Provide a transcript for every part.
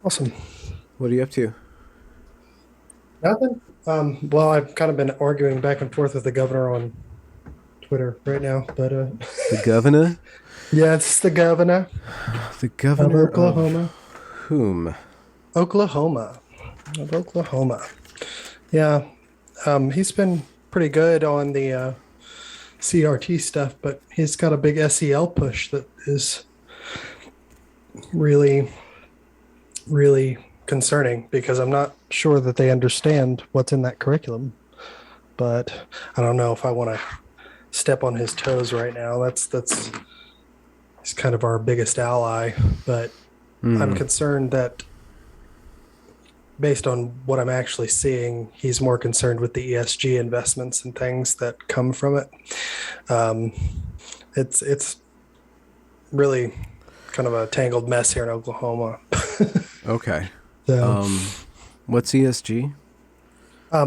Awesome. What are you up to? Nothing. Well, I've kind of been arguing back and forth with the governor on Twitter right now, but The governor? yeah, it's the governor The of governor of Oklahoma. whom? Oklahoma. Of Oklahoma. Yeah. He's been pretty good on the CRT stuff, but he's got a big SEL push that is really, really concerning because I'm not sure that they understand what's in that curriculum. But I don't know if I want to step on his toes right now. That's he's kind of our biggest ally, but I'm Hmm. concerned that based on what I'm actually seeing, he's more concerned with the ESG investments and things that come from it. Um, it's really kind of a tangled mess here in Oklahoma. Okay. So What's ESG?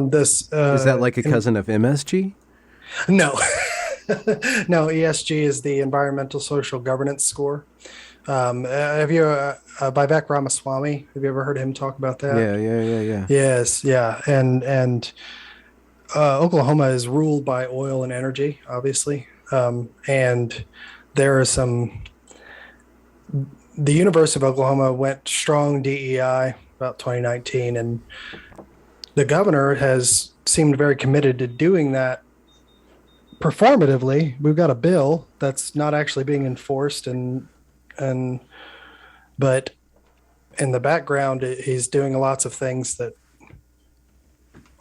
this Is that like a cousin of MSG? no. No, ESG is the environmental social governance score. Have you Vivek Ramaswamy? Have you ever heard him talk about that? Yeah, yeah, yeah, yeah. Yes, yeah, and Oklahoma is ruled by oil and energy, obviously, and there are some. The University of Oklahoma went strong DEI about 2019, and the governor has seemed very committed to doing that performatively. We've got a bill that's not actually being enforced, and but in the background, he's doing lots of things that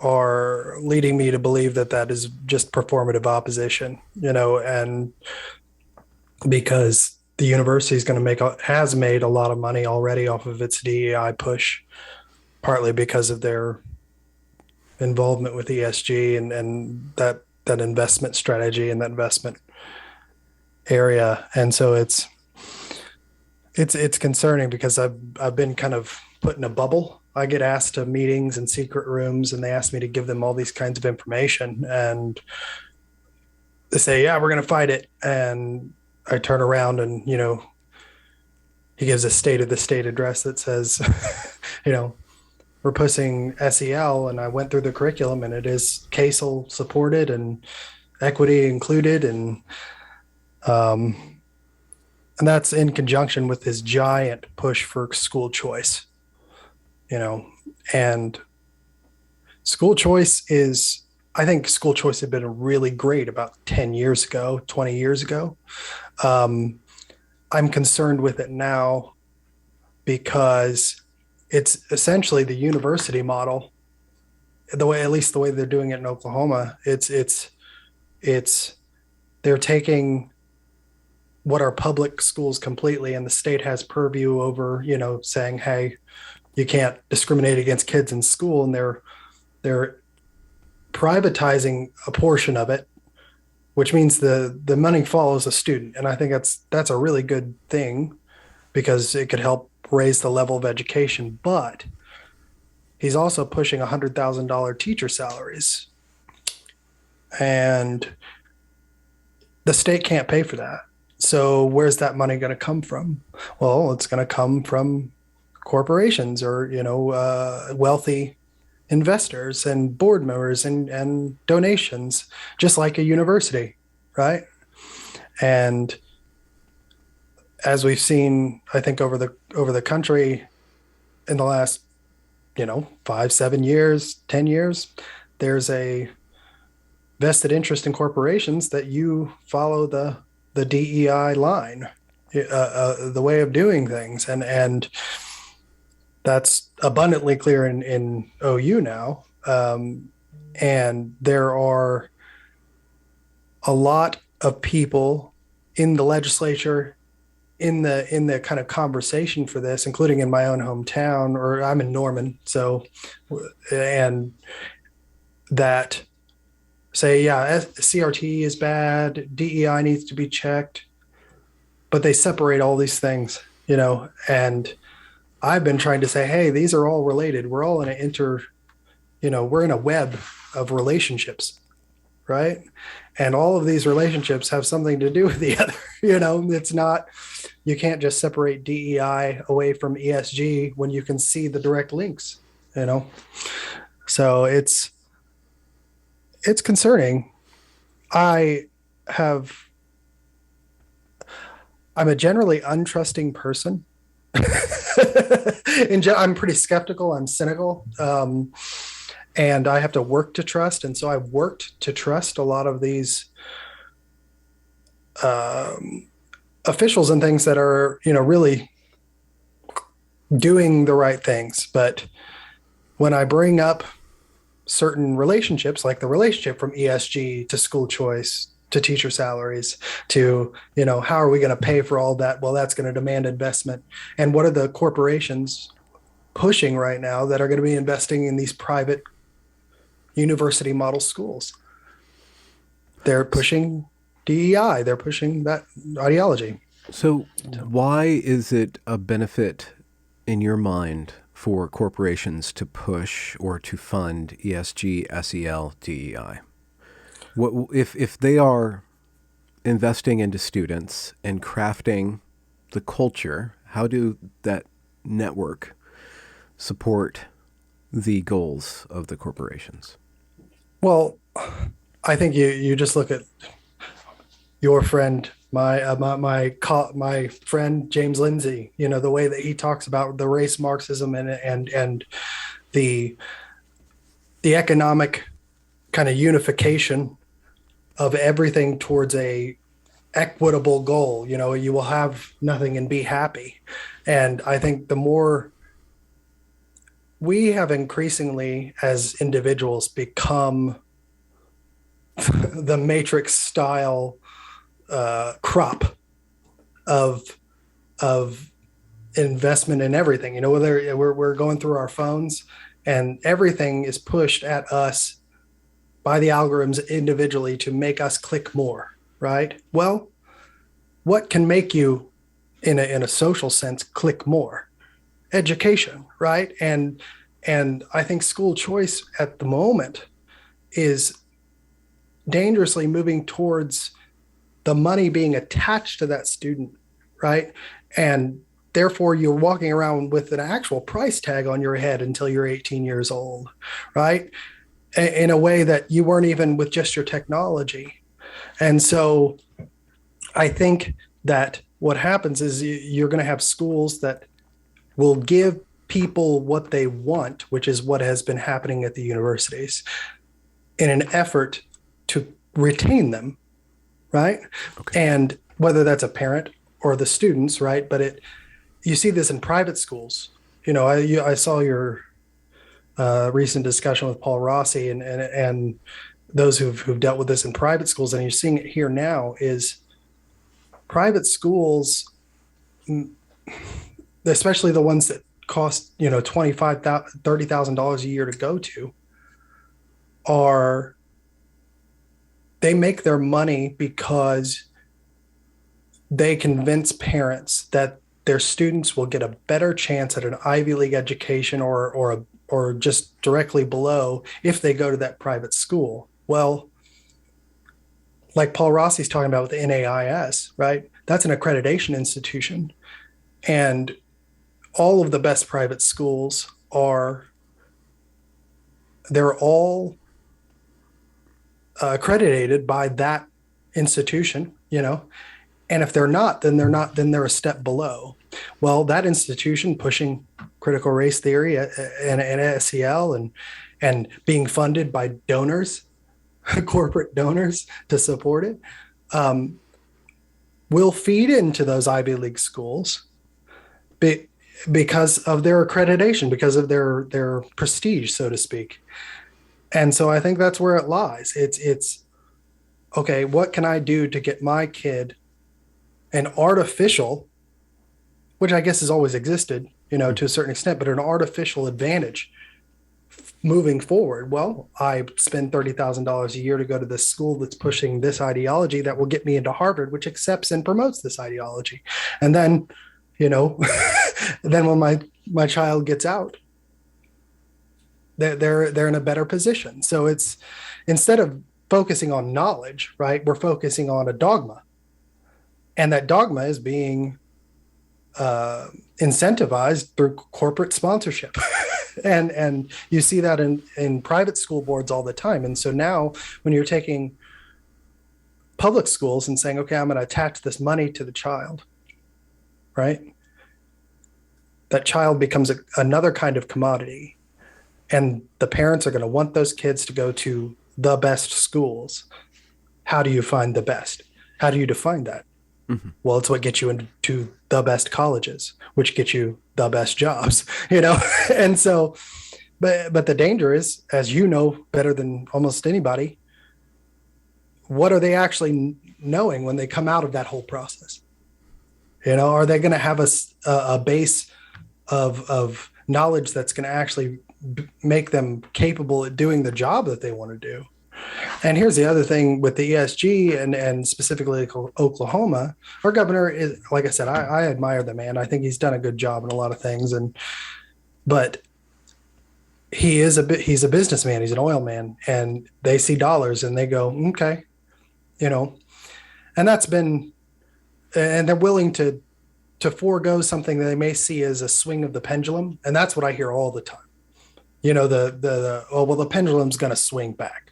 are leading me to believe that that is just performative opposition, and because the university is going to make has made a lot of money already off of its DEI push, partly because of their involvement with ESG and that investment strategy and that investment area, and so it's concerning because I've been kind of put in a bubble. I get asked to meetings and secret rooms, and they ask me to give them all these kinds of information, and they say, "Yeah, we're going to fight it," and I turn around and he gives a state of the state address that says, you know, we're pushing SEL, and I went through the curriculum, and it is CASEL supported and equity included, um, and that's in conjunction with his giant push for school choice. You know, and school choice is. I think school choice had been really great about 10 years ago, 20 years ago. Um, I'm concerned with it now because it's essentially the university model, the way, at least the way they're doing it in Oklahoma. It's they're taking what are public schools completely, and the state has purview over, saying, hey, you can't discriminate against kids in school, and they're privatizing a portion of it, which means the money follows a student, and I think that's a really good thing because it could help raise the level of education. But he's also pushing $100,000 teacher salaries, and the state can't pay for that. So where's that money going to come from? Well, it's going to come from corporations or wealthy investors and board members and donations, just like a university, right? And as we've seen, I think over the country in the last 5, 7 years, 10 years, there's a vested interest in corporations that you follow the DEI line, the way of doing things, and that's abundantly clear in OU now. And there are a lot of people in the legislature, in the kind of conversation for this, including in my own hometown, or I'm in Norman, so and that say, yeah, CRT is bad, DEI needs to be checked, but they separate all these things, and I've been trying to say, hey, these are all related. We're all in we're in a web of relationships. right? And all of these relationships have something to do with the other. It's not, you can't just separate DEI away from ESG when you can see the direct links, you know? So it's concerning. I have, I'm a generally untrusting person. I'm pretty skeptical. I'm cynical. And I have to work to trust. And so I've worked to trust a lot of these officials and things that are, really doing the right things. But when I bring up certain relationships, like the relationship from ESG to school choice to teacher salaries to, how are we going to pay for all that? Well, that's going to demand investment. And what are the corporations pushing right now that are going to be investing in these private university model schools? They're pushing DEI. They're pushing that ideology. So why is it a benefit in your mind for corporations to push or to fund ESG, SEL, DEI? What if they are investing into students and crafting the culture, how do that network support the goals of the corporations? Well, I think you just look at your friend, my friend James Lindsay. The way that he talks about the race Marxism and the economic kind of unification of everything towards a equitable goal. You will have nothing and be happy. And I think the more we have increasingly as individuals become the matrix style crop of investment in everything. Whether we're going through our phones and everything is pushed at us by the algorithms individually to make us click more, right? Well, what can make you in a social sense click more? Education, right? And I think school choice at the moment is dangerously moving towards the money being attached to that student, right? And therefore you're walking around with an actual price tag on your head until you're 18 years old, right? In a way that you weren't even with just your technology. And so I think that what happens is you're going to have schools that will give people what they want, which is what has been happening at the universities, in an effort to retain them, right? Okay. And whether that's a parent or the students, right? But you see this in private schools. I saw your recent discussion with Paul Rossi and those who've dealt with this in private schools, and you're seeing it here now, is private schools, especially the ones that cost $25,000, $30,000 a year to go to, they make their money because they convince parents that their students will get a better chance at an Ivy League education or just directly below if they go to that private school. Well, like Paul Rossi's talking about with the NAIS, right? That's an accreditation institution. And all of the best private schools they're all accredited by that institution, and if they're not, then they're a step below. Well, that institution pushing critical race theory and SEL and being funded by donors, corporate donors to support it, will feed into those Ivy League schools because of their accreditation, because of their prestige, so to speak. And so I think that's where it lies. It's okay, what can I do to get my kid an artificial, which I guess has always existed, to a certain extent, but an artificial advantage moving forward? Well, I spend $30,000 a year to go to this school that's pushing this ideology that will get me into Harvard, which accepts and promotes this ideology. And then, then when my child gets out, they're in a better position. So it's, instead of focusing on knowledge, right? We're focusing on a dogma, and that dogma is being incentivized through corporate sponsorship. And you see that in private school boards all the time. And so now when you're taking public schools and saying, okay, I'm going to attach this money to the child, right? That child becomes another kind of commodity. And the parents are going to want those kids to go to the best schools. How do you find the best? How do you define that? Mm-hmm. Well, it's what gets you into the best colleges, which get you the best jobs, And so, but the danger is, as you know better than almost anybody, what are they actually knowing when they come out of that whole process? Are they going to have a base of knowledge that's going to actually make them capable at doing the job that they want to do? And here's the other thing with the ESG and specifically Oklahoma, our governor is, like I said, I admire the man. I think he's done a good job in a lot of things. But he's a businessman. He's an oil man, and they see dollars and they go, okay, and that's been, and they're willing to forego something that they may see as a swing of the pendulum. And that's what I hear all the time. The pendulum's going to swing back.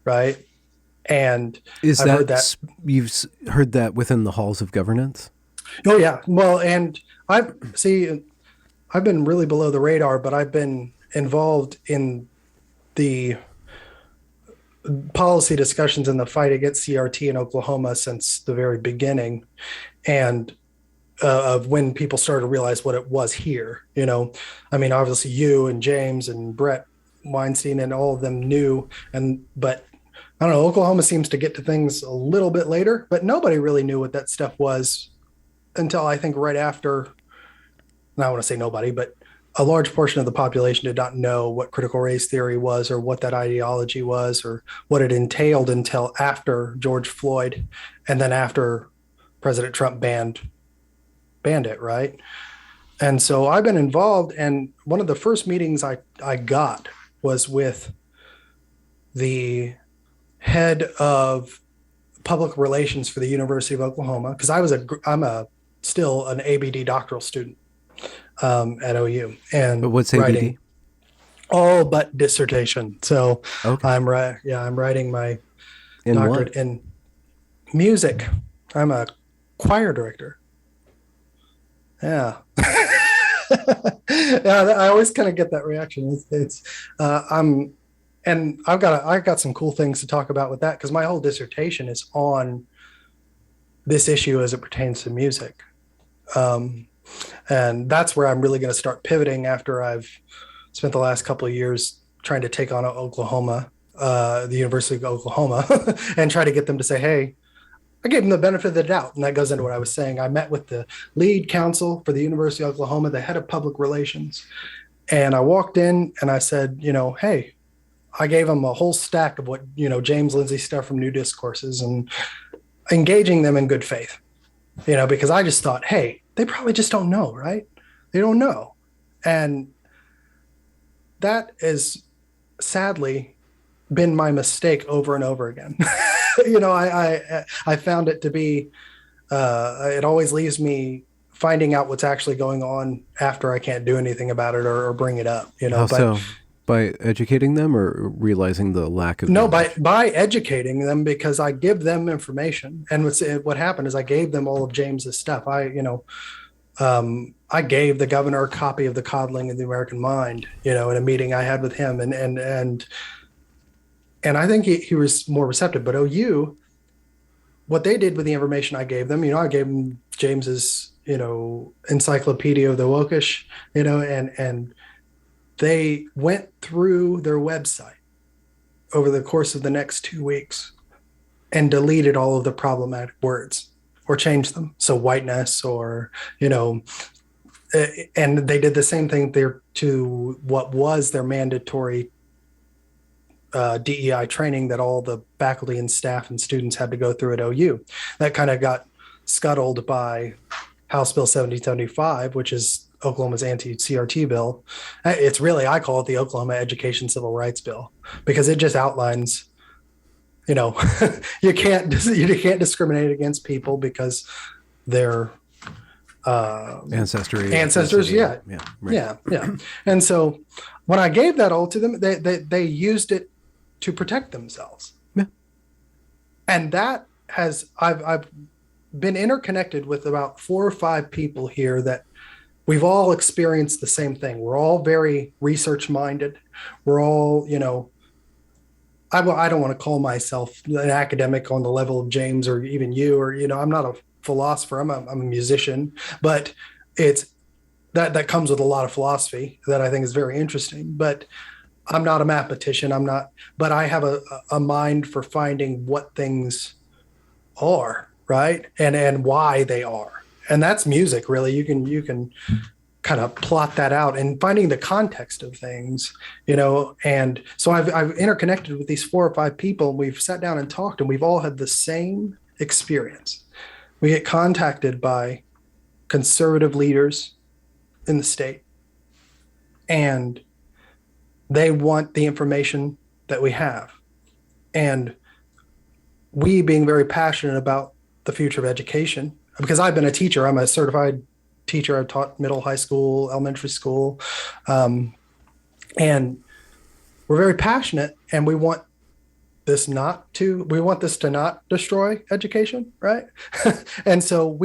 Right. And you've heard that within the halls of governance? Oh, yeah. Well, and I've been really below the radar, but I've been involved in the policy discussions in the fight against CRT in Oklahoma since the very beginning. And of when people started to realize what it was here, I mean, obviously you and James and Brett Weinstein and all of them knew, but I don't know, Oklahoma seems to get to things a little bit later, but nobody really knew what that stuff was until I think right after, and I want to say nobody, but a large portion of the population did not know what critical race theory was or what that ideology was or what it entailed until after George Floyd and then after President Trump banned it, right? And so I've been involved, and one of the first meetings I got was with the head of public relations for the University of Oklahoma, because I'm still an ABD doctoral student at OU. And but what's ABD? All but dissertation. So okay. I'm writing my doctorate in music. I'm a choir director. Yeah. Yeah, I always kind of get that reaction. And I've got some cool things to talk about with that, because my whole dissertation is on this issue as it pertains to music. And that's where I'm really going to start pivoting after I've spent the last couple of years trying to take on Oklahoma, the University of Oklahoma, and try to get them to say, hey, I gave them the benefit of the doubt. And that goes into what I was saying. I met with the lead counsel for the University of Oklahoma, the head of public relations. And I walked in and I said, hey, I gave them a whole stack of what, James Lindsay stuff from New Discourses, and engaging them in good faith, because I just thought, hey, they probably just don't know, right? They don't know. And that has sadly been my mistake over and over again. I found it to be, it always leaves me finding out what's actually going on after I can't do anything about it or bring it up, How so? By educating them or realizing the lack of by educating them, because I give them information. And what happened is I gave them all of James's stuff. I gave the governor a copy of The Coddling of the American Mind, in a meeting I had with him. And I think he was more receptive. But OU, what they did with the information I gave them, I gave them James's, Encyclopedia of the Wokish, and they went through their website over the course of the next 2 weeks and deleted all of the problematic words or changed them. So whiteness or, and they did the same thing there to what was their mandatory DEI training that all the faculty and staff and students had to go through at OU. That kind of got scuttled by House Bill 1775, which is Oklahoma's anti-CRT bill. It's really, I call it the Oklahoma Education Civil Rights Bill, because it just outlines You know, you can't discriminate against people because they're Ancestry, ancestors. ethnicity. Yeah, Yeah, right. yeah. And so when I gave that all to them, they used it to protect themselves. Yeah. And that has I've been interconnected with about 4 or 5 people here that we've all experienced the same thing. We're all very research minded. We're all, I don't want to call myself an academic on the level of James or even you, or, I'm not a philosopher. I'm a musician, but it's that comes with a lot of philosophy that I think is very interesting. But I'm not a mathematician. But I have a mind for finding what things are, right? And why they are. And that's music, really. You can kind of plot that out and finding the context of things, and so I've interconnected with these 4 or 5 people, and we've sat down and talked, and we've all had the same experience. We get contacted by conservative leaders in the state, and they want the information that we have. And we, being very passionate about the future of education, because I've been a teacher, I'm a certified teacher. I've taught middle, high school, elementary school. And we're very passionate, and we want this to not destroy education. Right. And so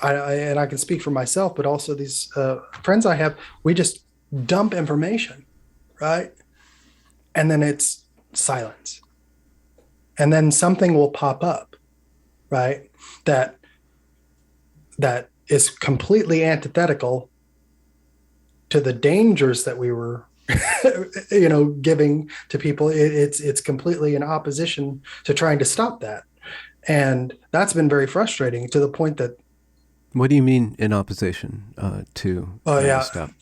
and I can speak for myself, but also these friends I have, we just dump information. Right. And then it's silence. And then something will pop up, right? That is completely antithetical to the dangers that we were, giving to people. It's completely in opposition to trying to stop that. And that's been very frustrating, to the point that. What do you mean in opposition to stuff?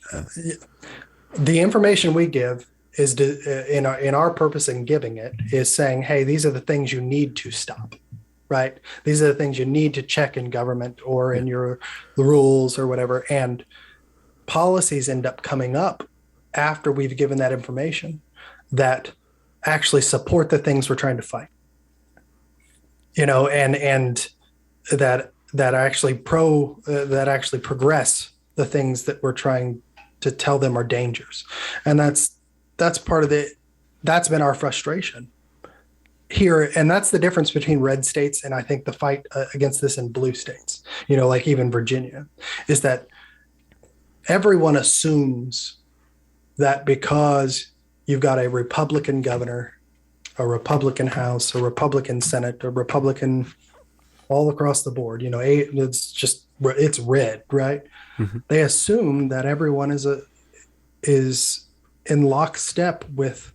The information we give is in our purpose in giving it is saying, hey, these are the things you need to stop, right? These are the things you need to check in government or in the rules or whatever. And policies end up coming up after we've given that information that actually support the things we're trying to fight, and that actually progress the things that we're trying to tell them are dangers. And that's part of that's been our frustration here. And that's the difference between red states and I think the fight against this in blue states, like even Virginia, is that everyone assumes that because you've got a Republican governor, a Republican House, a Republican Senate, a Republican all across the board, it's red, right? Mm-hmm. They assume that everyone is in lockstep with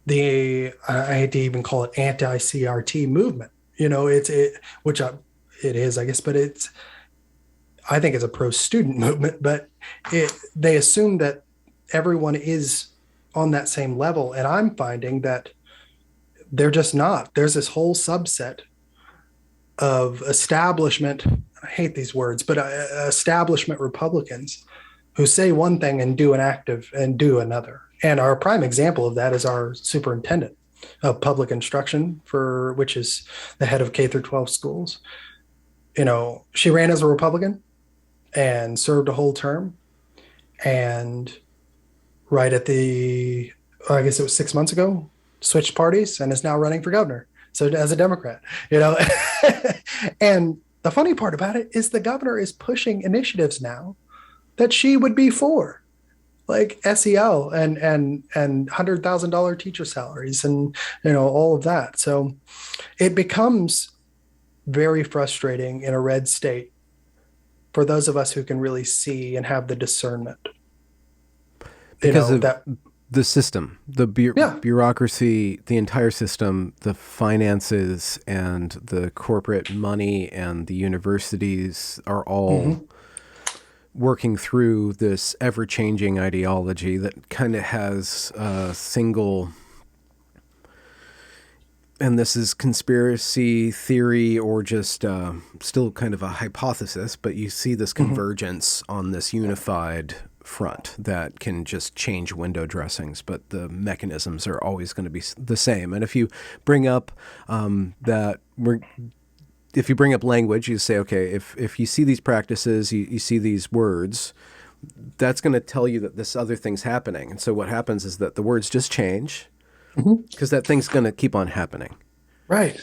I hate to even call it anti-CRT movement, which it is, I guess, but I think it's a pro-student movement, but they assume that everyone is on that same level. And I'm finding that they're just not. There's this whole subset of establishment, I hate these words, but establishment Republicans who say one thing and do another. And our prime example of that is our superintendent of public instruction, which is the head of K through 12 schools. She ran as a Republican and served a whole term. And right at I guess it was 6 months ago, switched parties and is now running for governor. So as a Democrat, and the funny part about it is the governor is pushing initiatives now that she would be for, like SEL and $100,000 teacher salaries and, all of that. So it becomes very frustrating in a red state for those of us who can really see and have the discernment. Because of the system, the bureaucracy, the entire system, the finances and the corporate money and the universities are all working through this ever-changing ideology that kind of has a single, and this is conspiracy theory or just still kind of a hypothesis, but you see this convergence on this unified front that can just change window dressings, but the mechanisms are always going to be the same. And if you bring up if you bring up language, you say, okay, if you see these practices, you see these words, that's going to tell you that this other thing's happening. And so what happens is that the words just change because that thing's going to keep on happening. Right.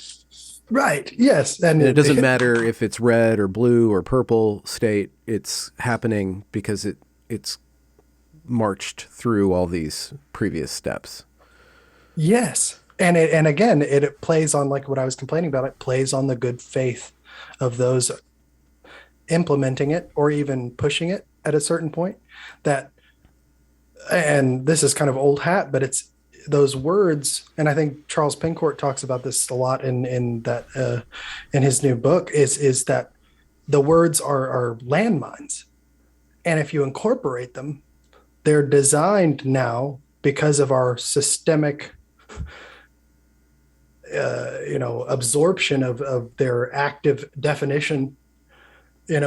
Right. Yes. And it doesn't matter if it's red or blue or purple state, it's happening because it's marched through all these previous steps. Yes. And again, it plays on, like what I was complaining about, it plays on the good faith of those implementing it or even pushing it at a certain point. And this is kind of old hat, but it's those words. And I think Charles Pincourt talks about this a lot in his new book is that the words are landmines. And if you incorporate them, they're designed now because of our systemic absorption of their active definition, and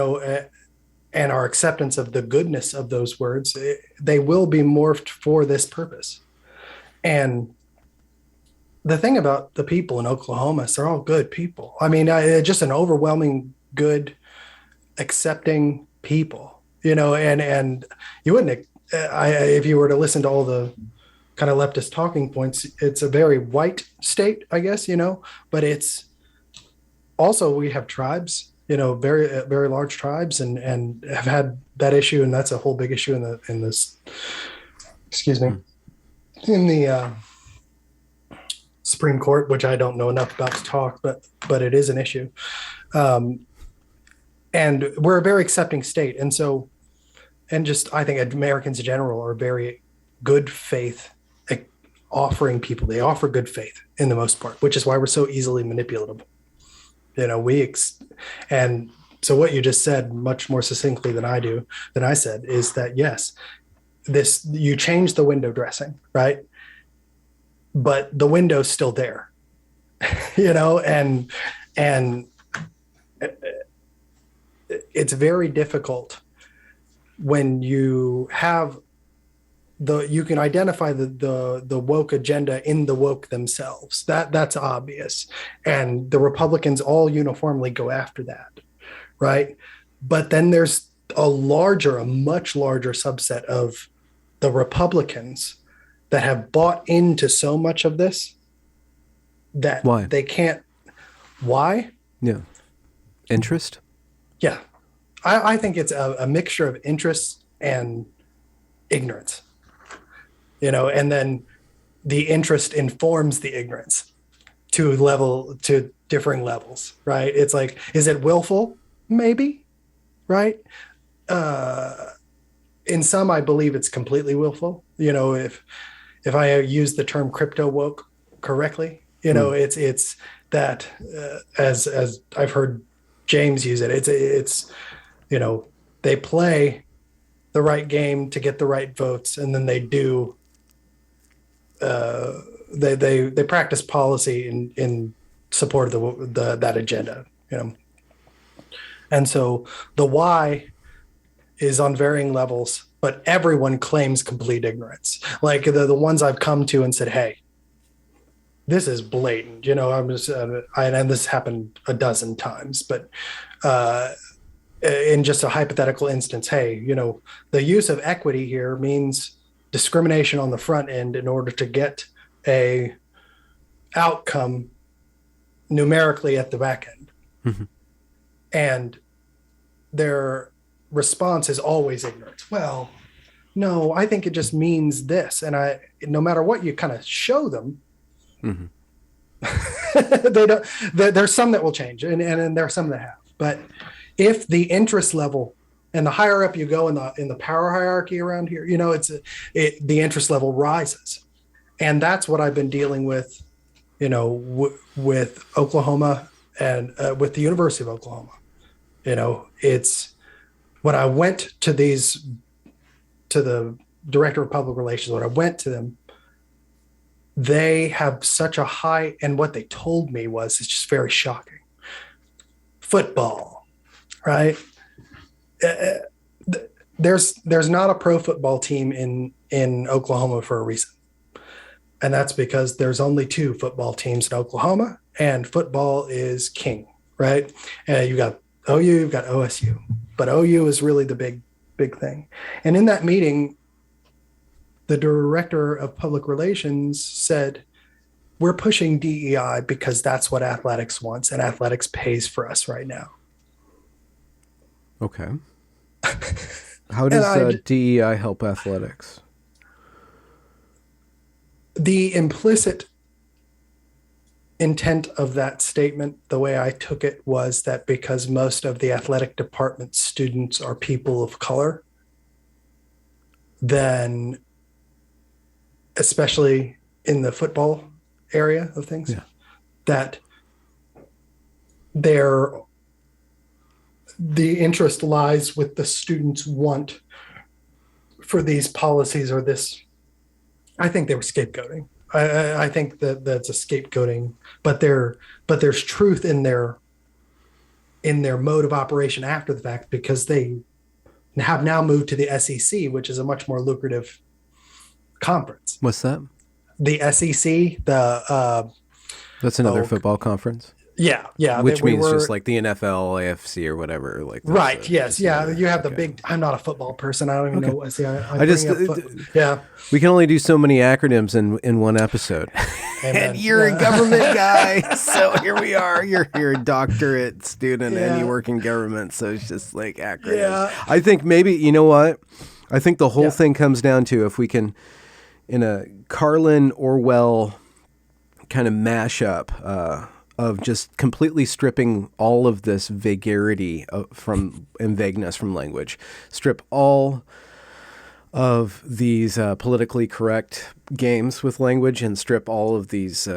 our acceptance of the goodness of those words, they will be morphed for this purpose. And the thing about the people in Oklahoma is they're all good people. I mean, just an overwhelming good, accepting people, and you wouldn't, if you were to listen to all the kind of leftist talking points, it's a very white state, I guess, but it's also, we have tribes, very, very large tribes and have had that issue. And that's a whole big issue in the Supreme Court, which I don't know enough about to talk, but it is an issue. And we're a very accepting state. And so, I think Americans in general are very good faith offering people. They offer good faith in the most part, which is why we're so easily manipulatable. And so what you just said much more succinctly than I said, is that yes, you change the window dressing, right? But the window's still there, and it's very difficult when you have you can identify the woke agenda in the woke themselves. That's obvious. And the Republicans all uniformly go after that, right? But then there's a much larger subset of the Republicans that have bought into so much of this that they can't. Why? Yeah. Interest? Yeah. I think it's a mixture of interest and ignorance. And then the interest informs the ignorance to differing levels, right? It's like, is it willful? Maybe, right? In some, I believe it's completely willful. If I use the term crypto woke correctly, it's that as I've heard James use it, it's they play the right game to get the right votes, and then they do. They practice policy in support of that agenda, and so the why is on varying levels, but everyone claims complete ignorance. Like the ones I've come to and said, "Hey, this is blatant," I'm just, and this happened a dozen times, but in just a hypothetical instance, hey, the use of equity here means discrimination on the front end in order to get a outcome numerically at the back end. Mm-hmm. And their response is always ignorance. Well, no, I think it just means this. And no matter what you kind of show them, mm-hmm. They don't, there's some that will change and there are some that have, but if the interest level and the higher up you go in the power hierarchy around here, the interest level rises. And that's what I've been dealing with, with Oklahoma and with the University of Oklahoma. It's when I went to the director of public relations, when I went to them, they have such a high, and what they told me was, it's just very shocking. Football, right? there's not a pro football team in Oklahoma for a reason. And that's because there's only two football teams in Oklahoma, and football is king, right? You got OU, you've got OSU, but OU is really the big thing. And in that meeting, the director of public relations said, we're pushing DEI because that's what athletics wants, and athletics pays for us right now. Okay. How does DEI help athletics? The implicit intent of that statement, the way I took it, was that because most of the athletic department students are people of color, then especially in the football area of things, that the interest lies with the students' want for these policies or this. I think they were scapegoating. I think that's a scapegoating, but there's truth in their mode of operation after the fact, because they have now moved to the SEC, which is a much more lucrative conference. What's that? The SEC, that's another football conference. Yeah. Which means just like the NFL, AFC, or whatever. Like right. Yes. Yeah. You have the big. I'm not a football person. I don't even know. See, I just yeah. We can only do so many acronyms in one episode. And you're a government guy, so here we are. You're a doctorate student and you work in government, so it's just like acronyms. Yeah. I think maybe, you know what? I think the whole thing comes down to, if we can, in a Carlin Orwell kind of mashup of just completely stripping all of this vagarity and vagueness from language, strip all of these politically correct games with language, and strip all of these.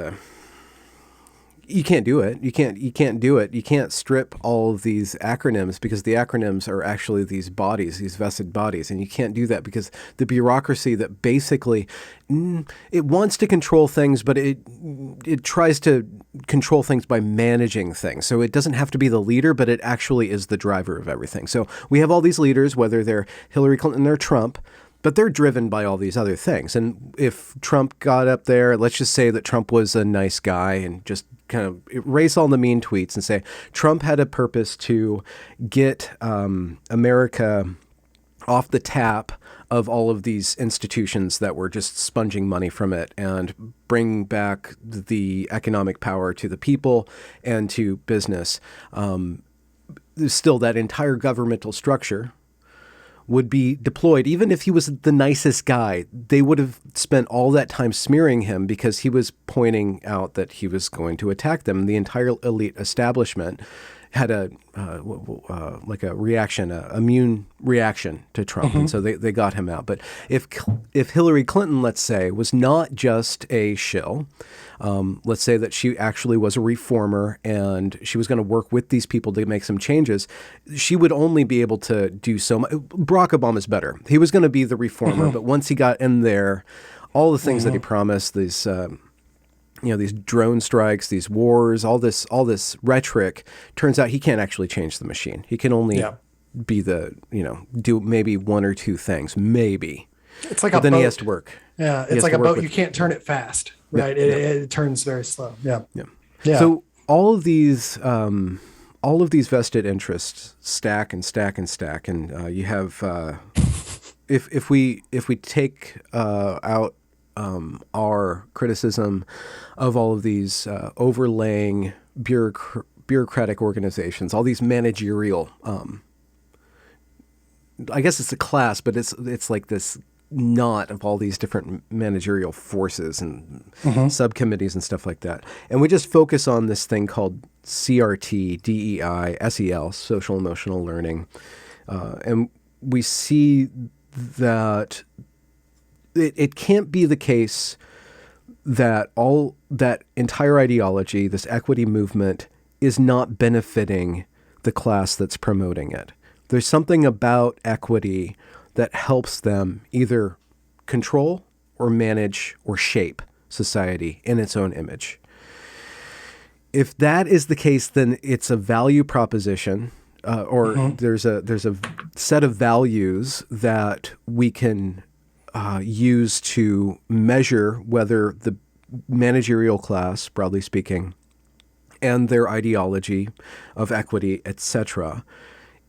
You can't do it. You can't do it. You can't strip all of these acronyms, because the acronyms are actually these bodies, these vested bodies. And you can't do that because the bureaucracy that basically, it wants to control things, but it tries to control things by managing things. So it doesn't have to be the leader, but it actually is the driver of everything. So we have all these leaders, whether they're Hillary Clinton or Trump, but they're driven by all these other things. And if Trump got up there, let's just say that Trump was a nice guy and just kind of erase all the mean tweets and say Trump had a purpose to get America off the tap of all of these institutions that were just sponging money from it, and bring back the economic power to the people and to business. Still, that entire governmental structure would be deployed. Even if he was the nicest guy, they would have spent all that time smearing him because he was pointing out that he was going to attack them. The entire elite establishment had a reaction, an immune reaction to Trump. And so they got him out. But if Hillary Clinton, let's say, was not just a shill, let's say that she actually was a reformer and she was going to work with these people to make some changes, she would only be able to do so much. Barack Obama's better. He was going to be the reformer, but once he got in there, all the things that he promised, these drone strikes, these wars, all this rhetoric, turns out he can't actually change the machine. He can only be do maybe one or two things, maybe. It's like but a then boat. he has to work. Yeah, it's like a boat. You can't turn it fast, right? It turns very slow. Yeah. So all of these vested interests stack and stack and stack, and you have if we take out our criticism of all of these overlaying bureaucratic organizations, all these managerial, I guess it's a class, but it's like this knot of all these different managerial forces and subcommittees and stuff like that. And we just focus on this thing called CRT, DEI, SEL, social emotional learning. And we see that it can't be the case that all that entire ideology, this equity movement, is not benefiting the class that's promoting it. There's something about equity that helps them either control or manage or shape society in its own image. If that is the case, then it's a value proposition or there's a set of values that we can use to measure whether the managerial class, broadly speaking, and their ideology of equity, etc.,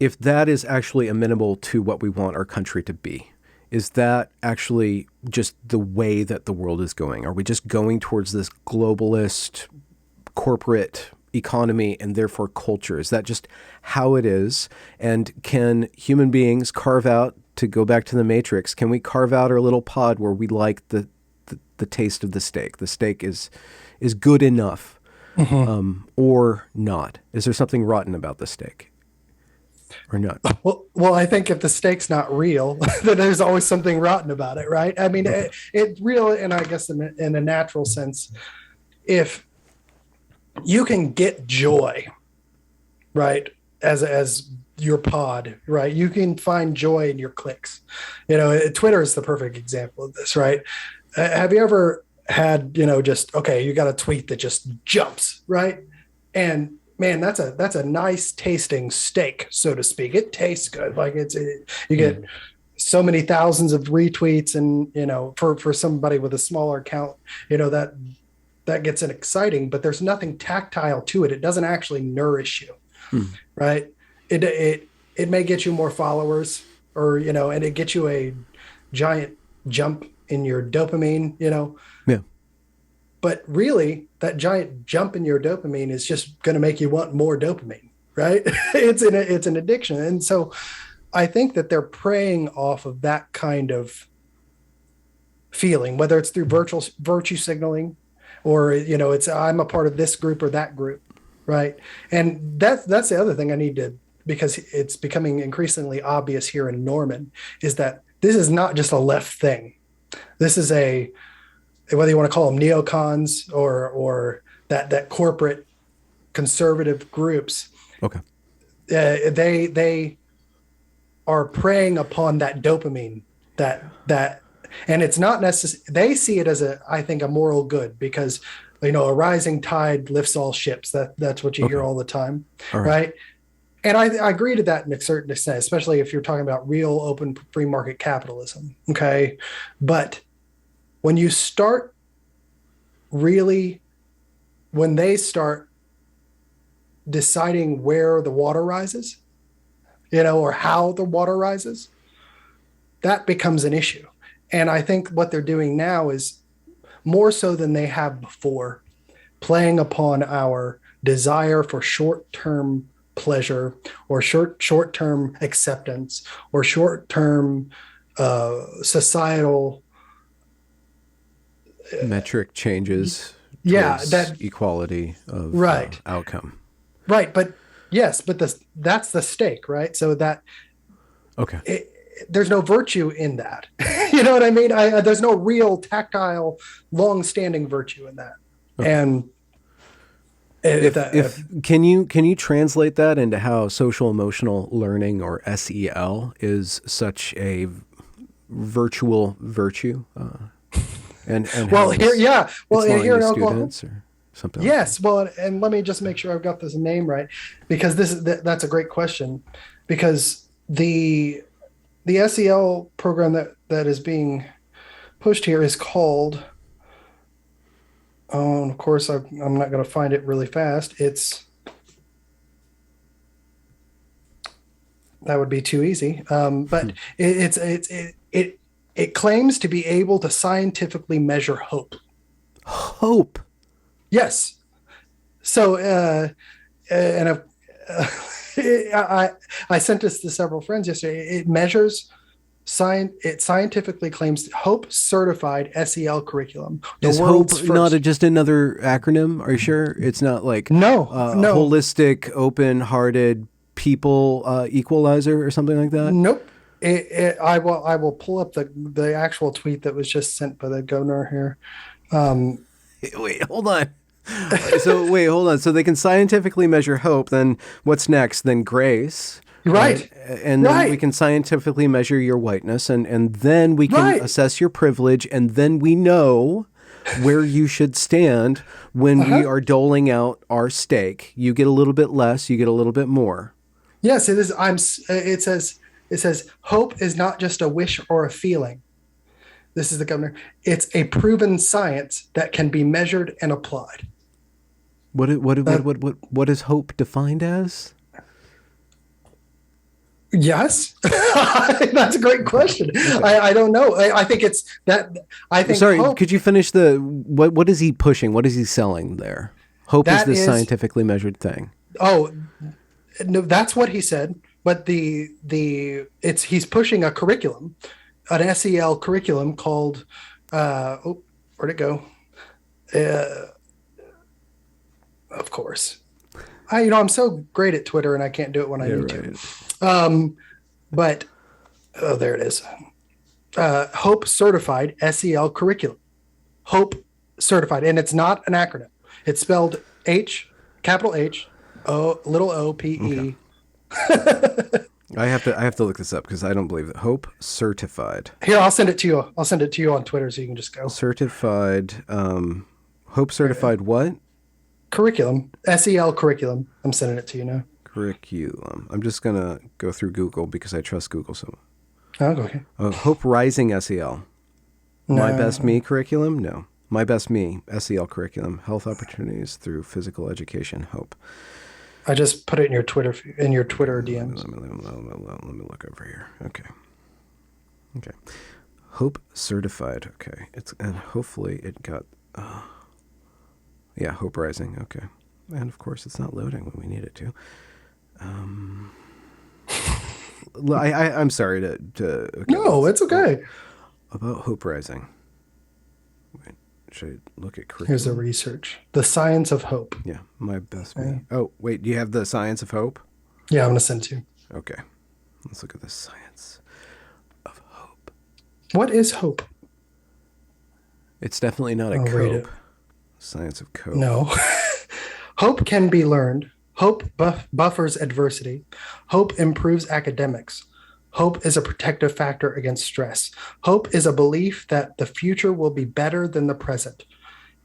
if that is actually amenable to what we want our country to be. Is that actually just the way that the world is going? Are we just going towards this globalist corporate economy and therefore culture? Is that just how it is? And can human beings carve out, to go back to the Matrix, can we carve out our little pod where we like the taste of the steak? The steak is good enough, or not? Is there something rotten about the steak? Or not? Well, I think if the steak's not real, then there's always something rotten about it, right? I mean, it real, and I guess in a natural sense, if you can get joy, right, as your pod, right, you can find joy in your clicks. Twitter is the perfect example of this, right? Have you ever had, just, okay, you got a tweet that just jumps, right? And man, that's a nice tasting steak, so to speak. It tastes good. Like you get so many thousands of retweets, and for somebody with a smaller account, that gets it exciting. But there's nothing tactile to it. It doesn't actually nourish you, right? It may get you more followers, or and it gets you a giant jump in your dopamine, Yeah. But really, that giant jump in your dopamine is just going to make you want more dopamine, right? It's an addiction. And so I think that they're preying off of that kind of feeling, whether it's through virtue signaling, or, it's I'm a part of this group or that group, right? And that's the other thing I need to, because it's becoming increasingly obvious here in Norman, is that this is not just a left thing. This is whether you want to call them neocons or that corporate conservative groups. Okay. They are preying upon that dopamine, that, and it's not necessary. They see it as I think a moral good, because, a rising tide lifts all ships. That's what you hear all the time. All right. And I agree to that in a certain extent, especially if you're talking about real open free market capitalism. Okay. But when you start when they start deciding where the water rises, or how the water rises, that becomes an issue. And I think what they're doing now is more so than they have before, playing upon our desire for short-term pleasure, or short-term acceptance, or short-term societal metric changes. That equality of outcome. Right, but yes, but that's the stake, right? So that there's no virtue in that. You know what I mean? There's no real tactile, long-standing virtue in that. Okay. And can you translate that into how social emotional learning, or SEL, is such a virtual virtue? And well, here in Oklahoma, or something. Yes, well, and let me just make sure I've got this name right, because that's a great question, because the SEL program that is being pushed here is called. Oh, and of course, I'm not going to find it really fast. That would be too easy. But it claims to be able to scientifically measure hope. Hope. Yes. So, and I sent this to several friends yesterday. It measures it scientifically claims hope certified SEL curriculum. Is hope not just another acronym? Are you sure it's not like no holistic, open-hearted people equalizer or something like that? Nope. I will pull up the actual tweet that was just sent by the governor here. Wait, hold on. So they can scientifically measure hope. Then what's next? Then grace. Right. And then we can scientifically measure your whiteness, and then we can assess your privilege, and then we know where you should stand when we are doling out our steak. You get a little bit less, you get a little bit more. Yes, it is. It says hope is not just a wish or a feeling. This is the governor. It's a proven science that can be measured and applied. Uh, What is hope defined as? yes, that's a great question. Okay. I don't know. I think it's that. I think Sorry, hope could you finish the what is he pushing? What is he selling there? Hope is that this is. scientifically measured thing. Oh no, that's what he said. But it's he's pushing a curriculum, an SEL curriculum called. Where'd it go? Uh, of course. I'm so great at Twitter and I can't do it when I Yeah, need right. to. But oh, there it is. Hope certified SEL curriculum. Hope certified, and it's not an acronym. It's spelled H, capital H, O, little O, P Okay. E. I have to look this up because I don't believe it. Hope certified. Here, I'll send it to you. I'll send it to you on Twitter so you can just go. Certified Hope certified what? Curriculum, SEL curriculum. I'm sending it to you now. Curriculum. I'm just gonna go through Google because I trust Google so much. Oh, okay. Hope Rising SEL. My Best No, Me curriculum? No. My Best Me SEL curriculum. Health opportunities through physical education. Hope. I just put it in your Twitter DMs. Let me look over here. Okay. Okay. Hope certified. Okay. And hopefully it got. Yeah, Hope Rising. Okay. And of course, it's not loading when we need it to. I'm sorry to okay, No, it's okay. about Hope Rising. Wait, should I look at Here's the curriculum? research. The science of hope. Yeah, My Best Yeah, Me. Oh, wait, do you have the Science of Hope? yeah, I'm gonna send it to you. Okay, let's look at the Science of Hope. What is hope? It's definitely not a I'll read it. cope. Science of Cope. No. Hope can be learned. Hope buffers adversity. Hope improves academics. Hope is a protective factor against stress. Hope is a belief that the future will be better than the present.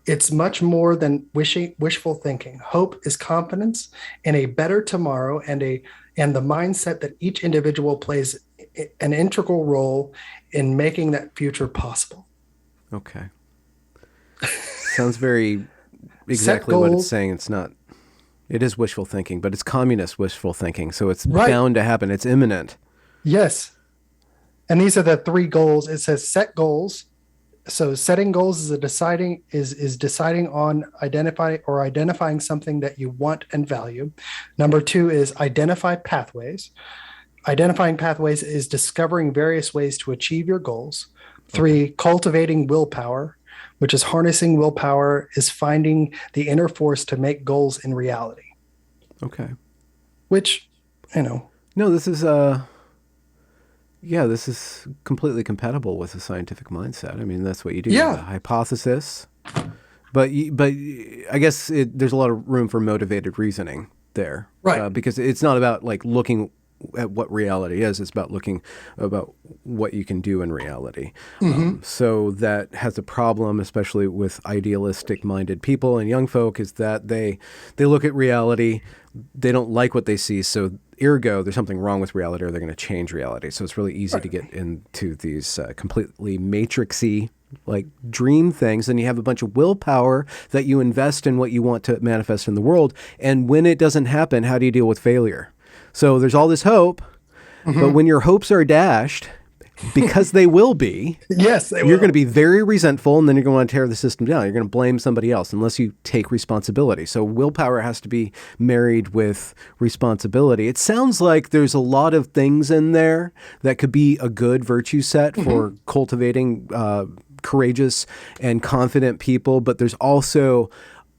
It's much more than wishful thinking. Hope is confidence in a better tomorrow and the mindset that each individual plays an integral role in making that future possible. Okay. Sounds very Set exactly what it's goals. saying. It's not. It is wishful thinking, but it's communist wishful thinking, so it's Right. bound to happen. It's imminent. Yes. And these are the three goals. It says set goals. So setting goals is deciding on identifying something that you want and value. Number two is identify pathways. Identifying pathways is discovering various ways to achieve your goals. Okay. Three, cultivating willpower, which is harnessing willpower, is finding the inner force to make goals in reality, Okay. which, you know, No, this is yeah, this is completely compatible with a scientific mindset. I mean, that's what you do. You have a yeah, hypothesis, but I guess there's a lot of room for motivated reasoning there, right. because it's not about like looking at what reality is. It's about looking about what you can do in reality. Hmm. So that has a problem, especially with idealistic-minded people and young folk, is that they look at reality, they don't like what they see, so ergo, there's something wrong with reality, or they're going to change reality. So it's really easy to Right. get into these completely matrixy like dream things, and you have a bunch of willpower that you invest in what you want to manifest in the world. And when it doesn't happen, how do you deal with failure? So there's all this hope, but Hmm. when your hopes are dashed, because they will be, Yes, they you're going to will. be very resentful, and then you're going to want to tear the system down. You're going to blame somebody else unless you take responsibility. So willpower has to be married with responsibility. It sounds like there's a lot of things in there that could be a good virtue set for Hmm. cultivating courageous and confident people, but there's also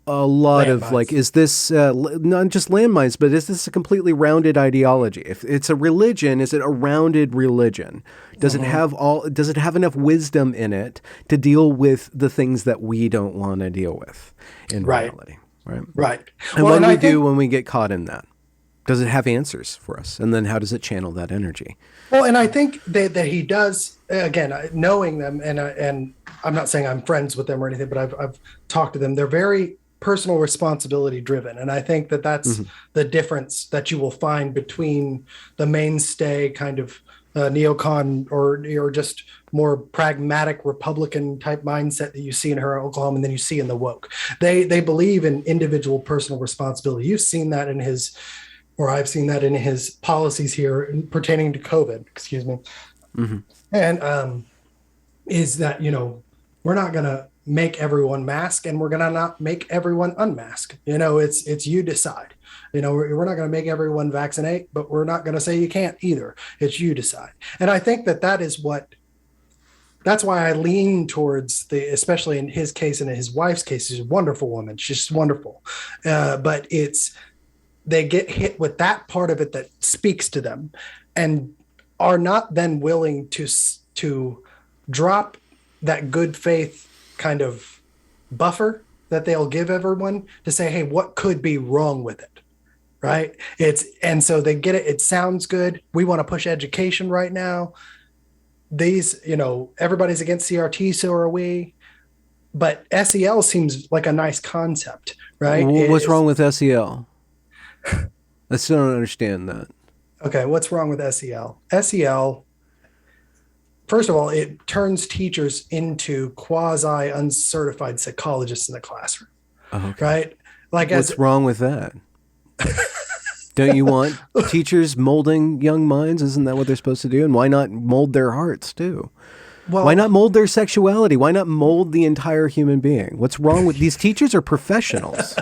a lot of like, Landmines. is this not just landmines, but is this a completely rounded ideology? If it's a religion, is it a rounded religion? Does it Hmm. have does it have enough wisdom in it to deal with the things that we don't want to deal with in Right. reality? Right. Right. And Well, what and do I we do think, when we get caught in that? Does it have answers for us? And then how does it channel that energy? that he does, again, knowing them, and I'm not saying I'm friends with them or anything, but I've talked to them. They're very personal responsibility driven. And I think that that's Hmm. the difference that you will find between the mainstay kind of neocon or just more pragmatic Republican type mindset that you see in her Oklahoma and then you see in the woke. They believe in individual personal responsibility. You've seen that in his, or I've seen that in his policies here pertaining to COVID, excuse me. Hmm. And is that, we're not going to make everyone mask and we're going to not make everyone unmask. It's you decide. We're not going to make everyone vaccinate, but we're not going to say you can't either. It's you decide. And I think that that's why I lean towards especially in his case and in his wife's case, she's a wonderful woman. She's just wonderful. But they get hit with that part of it that speaks to them and are not then willing to drop that good faith kind of buffer that they'll give everyone to say, hey, what could be wrong with it? Right. And so they get it. It sounds good. We want to push education right now. Everybody's against CRT. So are we, but SEL seems like a nice concept, right? What's wrong with SEL? I still don't understand that. Okay. What's wrong with SEL? SEL, first of all, it turns teachers into quasi uncertified psychologists in the classroom, Okay. right? Like, what's wrong with that? Don't you want teachers molding young minds? Isn't that what they're supposed to do? And why not mold their hearts too? well, Why not mold their sexuality? Why not mold the entire human being? What's wrong with these teachers? Are professionals.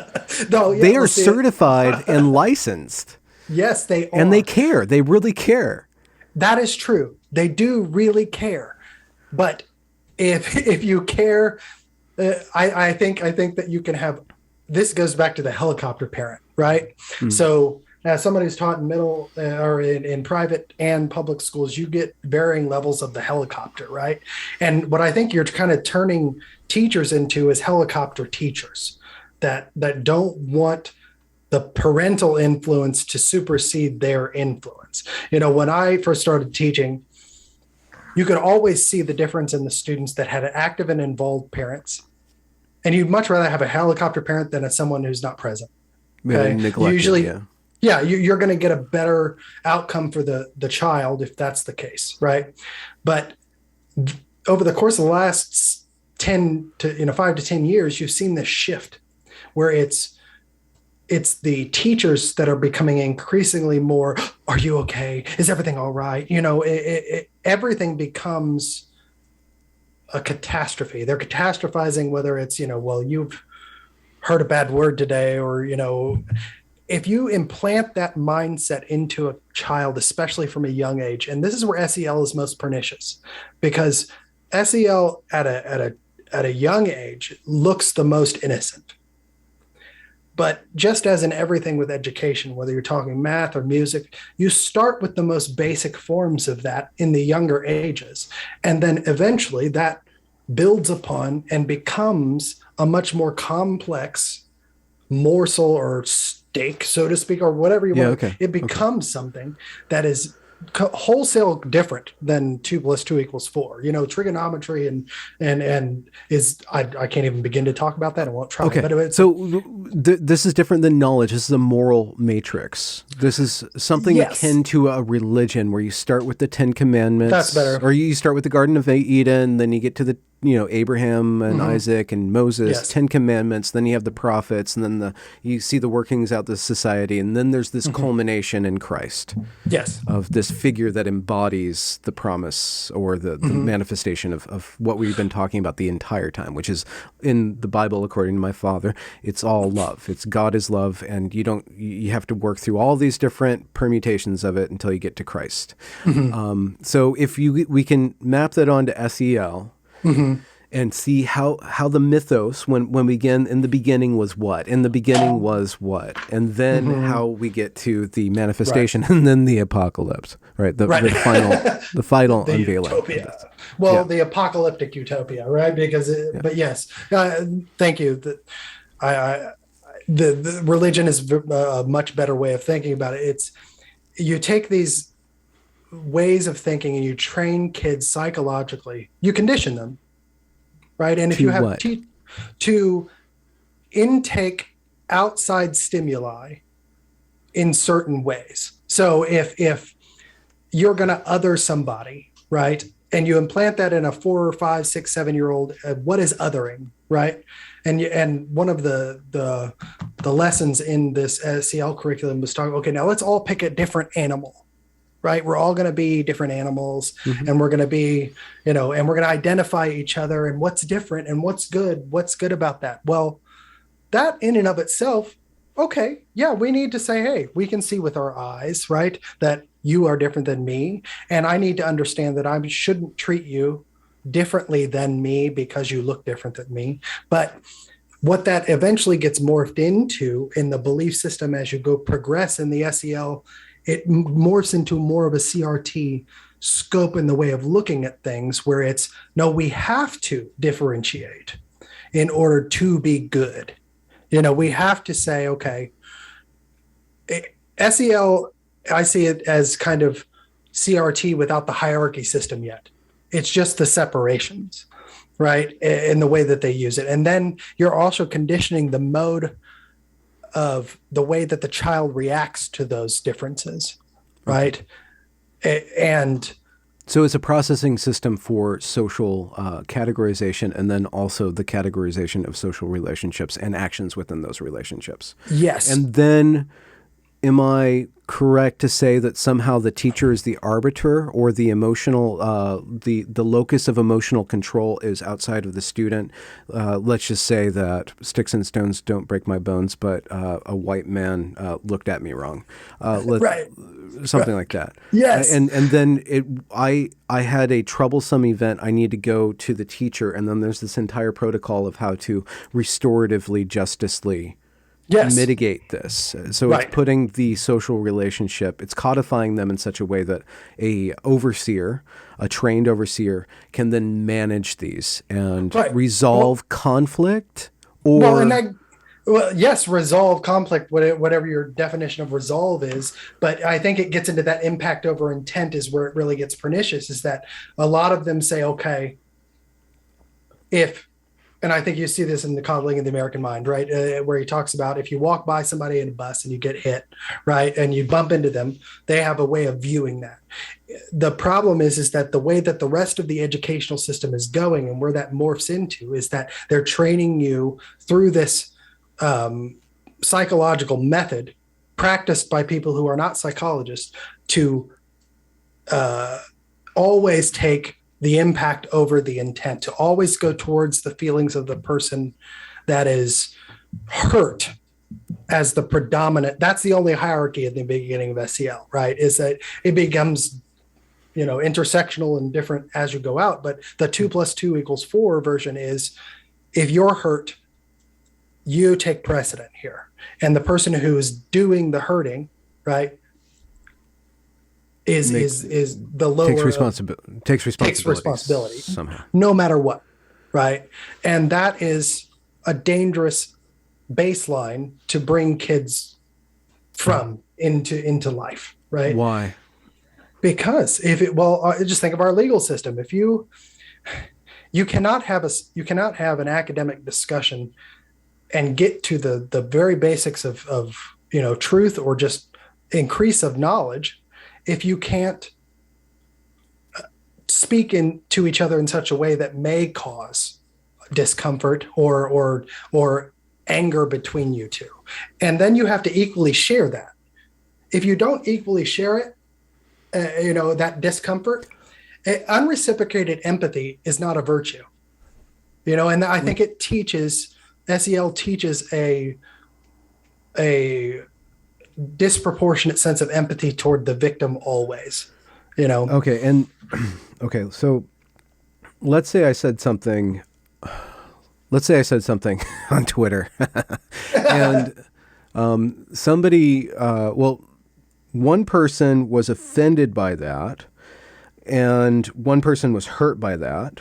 no, yeah, They are see, certified and licensed, yes, they are. and they care. They really care. That is true. They do really care. But if you care, I think that you can have. This goes back to the helicopter parent, right? So as somebody who's taught in middle or in private and public schools, you get varying levels of the helicopter, right? And what I think you're kind of turning teachers into is helicopter teachers that don't want the parental influence to supersede their influence. When I first started teaching, you could always see the difference in the students that had active and involved parents. And you'd much rather have a helicopter parent than someone who's not present. Okay? Neglected, Usually, yeah. you're going to get a better outcome for the child if that's the case, right? But over the course of the last 5 to 10 years, you've seen this shift where it's the teachers that are becoming increasingly more, are you okay? Is everything all right? Everything becomes a catastrophe. They're catastrophizing whether it's, well, you've heard a bad word today, or, if you implant that mindset into a child, especially from a young age, and this is where SEL is most pernicious, because SEL at a young age looks the most innocent. But just as in everything with education, whether you're talking math or music, you start with the most basic forms of that in the younger ages. And then eventually that builds upon and becomes a much more complex morsel or steak, so to speak, or whatever you want. Okay. It becomes something that is wholesale different than 2 + 2 = 4. Trigonometry and is I can't even begin to talk about that. I won't try. Okay. But so this is different than knowledge. This is a moral matrix. This is something akin to a religion where you start with the 10 Commandments. That's better. Or you start with the Garden of Eden, then you get to the Abraham and Isaac and Moses, Yes. 10 Commandments, then you have the prophets, and then you see the workings out of the society, and then there's this culmination in Christ. Yes. Of this figure that embodies the promise or the manifestation of what we've been talking about the entire time, which is in the Bible, according to my father, it's all love. It's God is love, and you have to work through all these different permutations of it until you get to Christ. So if we can map that onto SEL, and see how the mythos, when we begin, in the beginning was what? In the beginning was what? And then how we get to the manifestation, and then the apocalypse, right? The final The unveiling. utopia. Well, the apocalyptic utopia, right? Because, but yes, thank you. The religion is a much better way of thinking about it. You take these ways of thinking and you train kids psychologically, you condition them, right? And if To you have what? to intake outside stimuli in certain ways. So if you're going to other somebody, right, and you implant that in a 4 or 5, 6, 7 year old, what is othering, right? And one of the lessons in this SEL curriculum was talking, okay, now let's all pick a different animal, right? We're all going to be different animals, and we're going to be, and we're going to identify each other and what's different and what's good about that. Well, that in and of itself, okay, yeah, we need to say, hey, we can see with our eyes, right, that you are different than me. And I need to understand that I shouldn't treat you differently than me because you look different than me. But what that eventually gets morphed into in the belief system as you go progress in the SEL, it morphs into more of a CRT scope in the way of looking at things, where it's, no, we have to differentiate in order to be good. We have to say, okay, SEL, I see it as kind of CRT without the hierarchy system yet. It's just the separations, right, in the way that they use it. And then you're also conditioning the mode of the way that the child reacts to those differences, right? And so it's a processing system for social categorization, and then also the categorization of social relationships and actions within those relationships. yes. And then, am I correct to say that somehow the teacher is the arbiter, or the emotional, the locus of emotional control is outside of the student? Let's just say that sticks and stones don't break my bones, but a white man looked at me wrong. Right. Something like that. Yes. And then I had a troublesome event. I need to go to the teacher, and then there's this entire protocol of how to restoratively, justicely mitigate this. So Right. it's putting the social relationship, it's codifying them in such a way that a overseer, a trained overseer, can then manage these and Right. resolve conflict, or yes, resolve conflict, whatever your definition of resolve is. But I think it gets into that impact over intent is where it really gets pernicious, is that a lot of them say, okay, and I think you see this in The Coddling of the American Mind, right? Where he talks about if you walk by somebody in a bus and you get hit, right, and you bump into them, they have a way of viewing that. The problem is that the way that the rest of the educational system is going, and where that morphs into, is that they're training you through this psychological method practiced by people who are not psychologists to always take the impact over the intent, to always go towards the feelings of the person that is hurt as the predominant. That's the only hierarchy at the beginning of SEL, right? Is that it becomes, intersectional and different as you go out. But the 2 + 2 = 4 version is, if you're hurt, you take precedent here. And the person who is doing the hurting, right, is the lower, takes responsibility somehow, no matter what, right? And that is a dangerous baseline to bring kids from into life, right? Why? Because just think of our legal system. If you cannot have an academic discussion and get to the very basics of truth, or just increase of knowledge, if you can't speak to each other in such a way that may cause discomfort or anger between you two. And then you have to equally share that. If you don't equally share it, that discomfort, unreciprocated empathy is not a virtue. And I think SEL teaches a disproportionate sense of empathy toward the victim always, Okay. So let's say I said something on Twitter and somebody, one person was offended by that, and one person was hurt by that.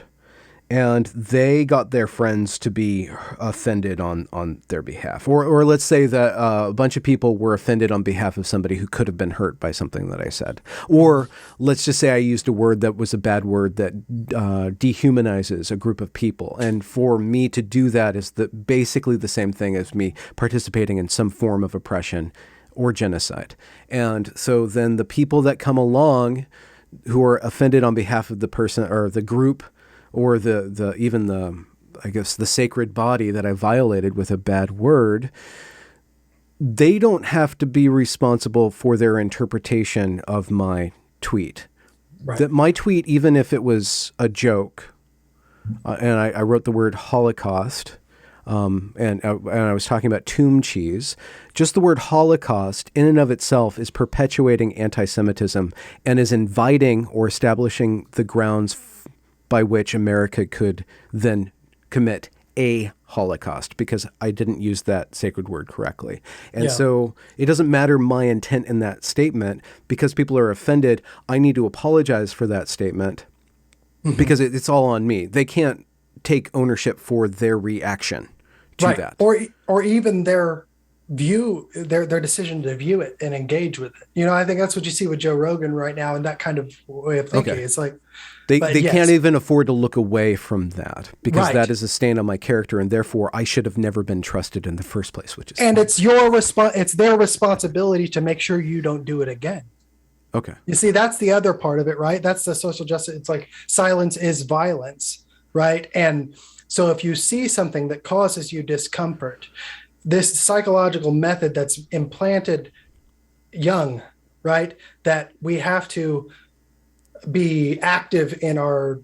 and they got their friends to be offended on their behalf. Or let's say that a bunch of people were offended on behalf of somebody who could have been hurt by something that I said. Or let's just say I used a word that was a bad word that dehumanizes a group of people. And for me to do that is basically the same thing as me participating in some form of oppression or genocide. And so then the people that come along who are offended on behalf of the person or the group, or even the sacred body that I violated with a bad word, they don't have to be responsible for their interpretation of my tweet. Right. That my tweet, even if it was a joke, and I wrote the word Holocaust, and I was talking about tomb cheese, just the word Holocaust in and of itself is perpetuating anti-Semitism and is inviting or establishing the grounds by which America could then commit a Holocaust, because I didn't use that sacred word correctly. And so it doesn't matter my intent in that statement, because people are offended. I need to apologize for that statement because it's all on me. They can't take ownership for their reaction to that. Or even their view, their decision to view it and engage with it. You know, I think that's what you see with Joe Rogan right now, and that kind of way of thinking. Okay. It's like they can't even afford to look away from that, because that is a stain on my character, and therefore I should have never been trusted in the first place. It's their responsibility to make sure you don't do it again. Okay. You see, that's the other part of it, right? That's the social justice. It's like silence is violence, right? And so if you see something that causes you discomfort, this psychological method that's implanted young, right? That we have to be active in our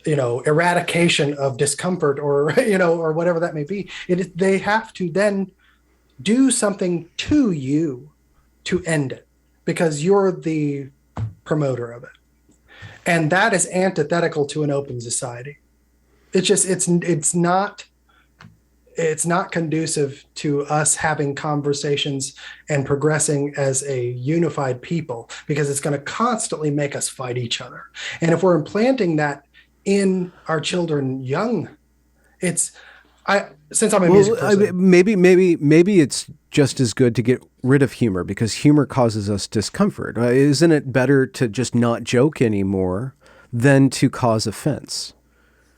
eradication of discomfort, or or whatever that may be. They have to then do something to you to end it, because you're the promoter of it. And that is antithetical to an open society. It's not conducive to us having conversations and progressing as a unified people, because it's going to constantly make us fight each other. And if we're implanting that in our children young, since I'm a music person, maybe it's just as good to get rid of humor, because humor causes us discomfort. Isn't it better to just not joke anymore than to cause offense?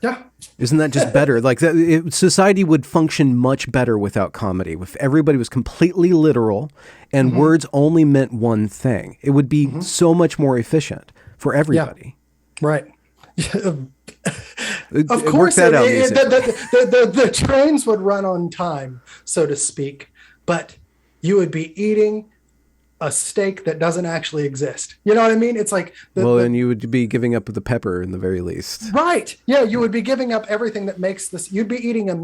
Yeah. Isn't that just better? Like society would function much better without comedy. If everybody was completely literal and words only meant one thing, it would be so much more efficient for everybody. Yeah. Right. Of course, work that out. The trains would run on time, so to speak, but you would be eating a steak that doesn't actually exist. You know what I mean? It's like and you would be giving up the pepper in the very least. Right. Yeah, you would be giving up everything that makes this. You'd be eating a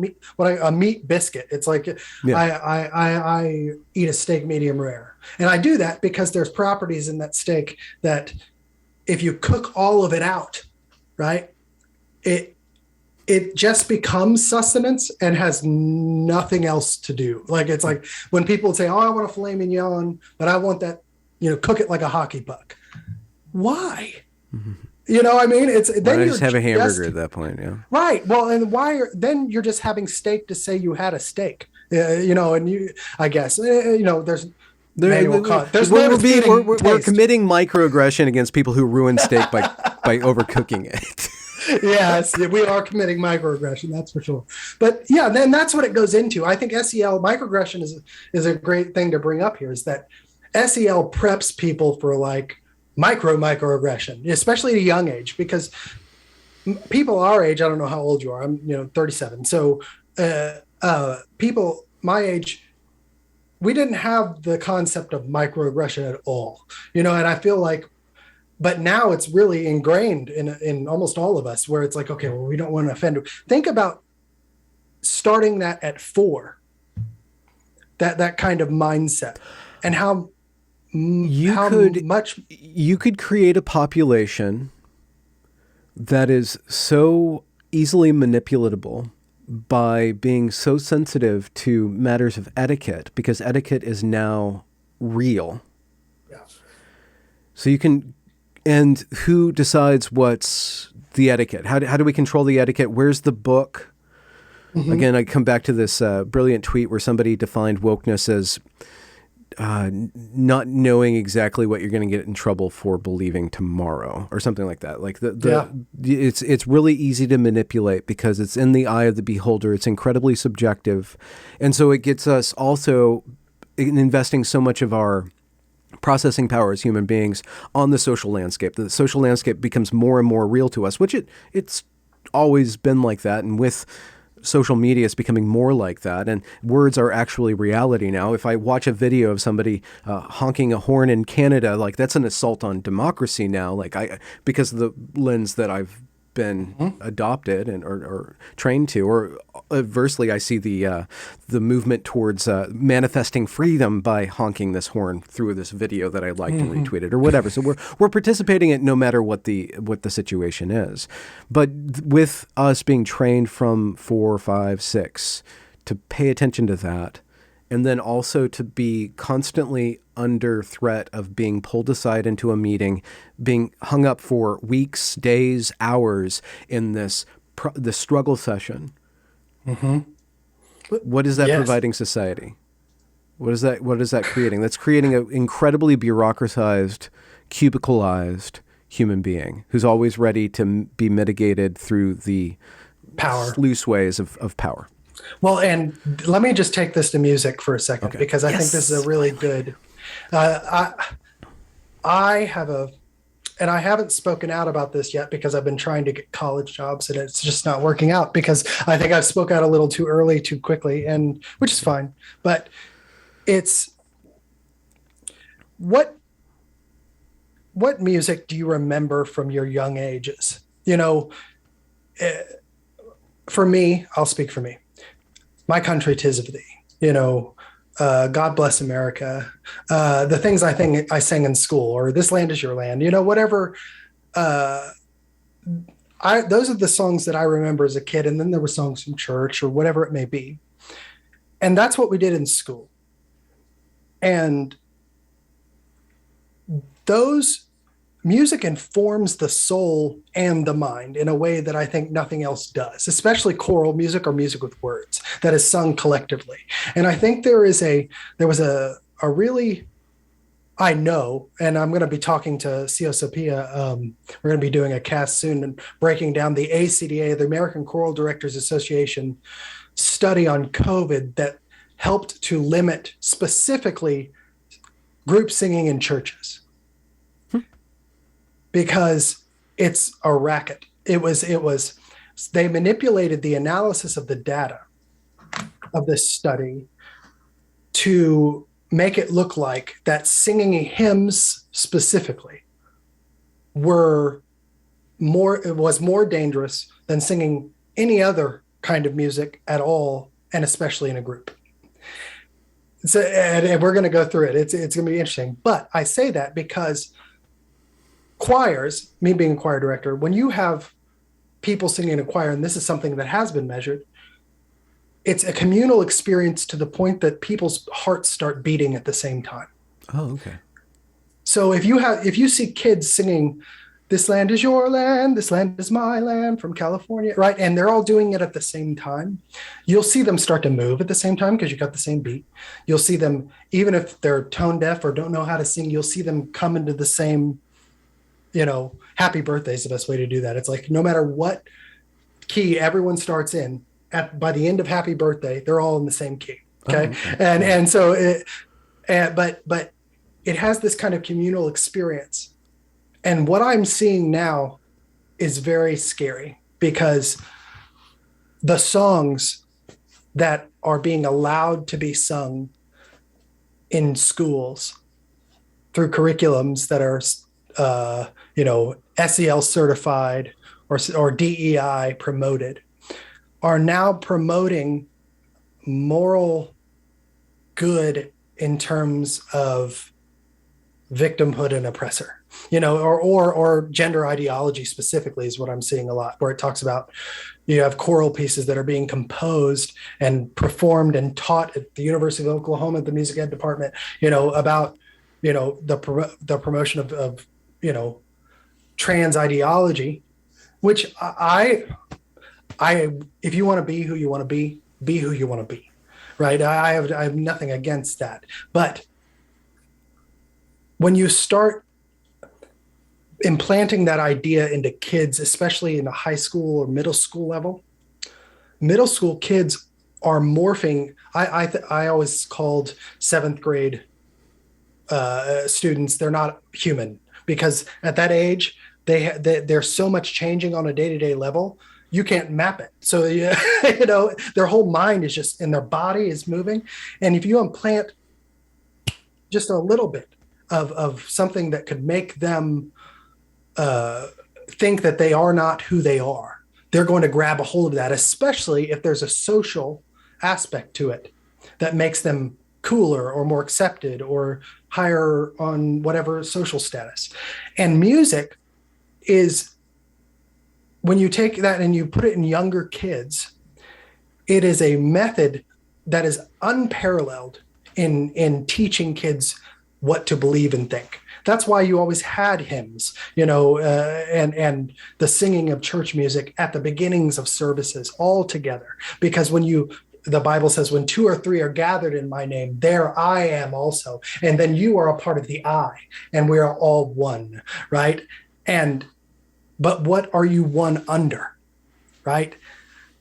meat biscuit. It's like I eat a steak medium rare, and I do that because there's properties in that steak that if you cook all of it out, right, it just becomes sustenance and has nothing else to do. Like, it's like when people say, oh, I want a filet mignon, but I want that, cook it like a hockey puck. Why? Mm-hmm. You know what I mean? Then you just have a hamburger at that point. Yeah. Right. Well, and then you're just having steak to say you had a steak, and I guess, there's we're committing microaggression against people who ruin steak by overcooking it. Yes, we are committing microaggression, that's for sure. But yeah, then that's what it goes into. I think SEL microaggression is a great thing to bring up here, is that SEL preps people for like microaggression, especially at a young age, because people our age, I don't know how old you are, I'm 37. So people my age, we didn't have the concept of microaggression at all, and I feel like, but now it's really ingrained in almost all of us, where it's like, okay, well, we don't want to offend. Think about starting that at 4, that kind of mindset, and how you could create a population that is so easily manipulatable by being so sensitive to matters of etiquette, because etiquette is now real. Yeah. So you can. And who decides what's the etiquette. How do we control the etiquette? Where's the book? Mhm. Again, I come back to this brilliant tweet where somebody defined wokeness as not knowing exactly what you're going to get in trouble for believing tomorrow, or something like that. Like Yeah. it's really easy to manipulate because it's in the eye of the beholder. It's incredibly subjective, and so it gets us also in investing so much of our processing power as human beings on the social landscape. The social landscape becomes more and more real to us, which it's always been like that, and with social media is becoming more like that, and words are actually reality now. If I watch a video of somebody honking a horn in Canada, like that's an assault on democracy now. Like because of the lens that I've been adopted and or trained to, or adversely, I see the movement towards manifesting freedom by honking this horn through this video that I liked and retweeted or whatever. So we're participating in it no matter what the situation is. But with us being trained from 4, 5, 6 to pay attention to that, and then also to be constantly under threat of being pulled aside into a meeting, being hung up for weeks, days, hours in this struggle session. What is that Yes. providing society? What is that creating? That's creating an incredibly bureaucratized, cubicalized human being who's always ready to be mitigated through the Power. loose ways of power. Well, and let me just take this to music for a second, Okay. because I think this is a really good. I have and I haven't spoken out about this yet because I've been trying to get college jobs and it's just not working out because I think I've spoke out a little too early, too quickly, and which is fine. But it's what music do you remember from your young ages? For me, I'll speak for me. My country, 'tis of thee. God bless America. The things I sang in school, or This Land Is Your Land. Whatever. Those are the songs that I remember as a kid, and then there were songs from church or whatever it may be, and that's what we did in school. And those music informs the soul and the mind in a way that I think nothing else does, especially choral music or music with words that is sung collectively. And I think there was a really, I know, and I'm going to be talking to Cio Sophia. We're going to be doing a cast soon and breaking down the ACDA, the American Choral Directors Association study on COVID that helped to limit specifically group singing in churches. Because it's a racket. They manipulated the analysis of the data of this study to make it look like that singing hymns specifically was more dangerous than singing any other kind of music at all, and especially in a group. So, and we're going to go through it. It's going to be interesting. But I say that because choirs, me being a choir director, when you have people singing in a choir, and this is something that has been measured, it's a communal experience to the point that people's hearts start beating at the same time. Oh, okay. So if you see kids singing, "This land is your land, this land is my land" from California, right? And they're all doing it at the same time, you'll see them start to move at the same time because you got the same beat. You'll see them, even if they're tone deaf or don't know how to sing, you'll see them come into the same, happy birthday is the best way to do that. It's like no matter what key everyone starts in, by the end of happy birthday, they're all in the same key. Okay. Oh, okay. And so but it has this kind of communal experience. And what I'm seeing now is very scary because the songs that are being allowed to be sung in schools through curriculums that are SEL certified or DEI promoted are now promoting moral good in terms of victimhood and oppressor, or gender ideology specifically is what I'm seeing a lot, where it talks about you have choral pieces that are being composed and performed and taught at the University of Oklahoma at the music ed department, about the promotion of trans ideology, which if you want to be who you want to be who you want to be, right? I have nothing against that. But when you start implanting that idea into kids, especially in the high school or middle school level, middle school kids are morphing. I always called seventh grade students, they're not human, because at that age, there's so much changing on a day-to-day level. You can't map it. So, their whole mind is just, and their body is moving. And if you implant just a little bit of something that could make them think that they are not who they are, they're going to grab a hold of that, especially if there's a social aspect to it that makes them cooler or more accepted or higher on whatever social status. And music is, when you take that and you put it in younger kids, it is a method that is unparalleled in teaching kids what to believe and think. That's why you always had hymns, and the singing of church music at the beginnings of services all together. Because the Bible says, when two or three are gathered in my name, there I am also. And then you are a part of the I, and we are all one, right? But what are you one under, right?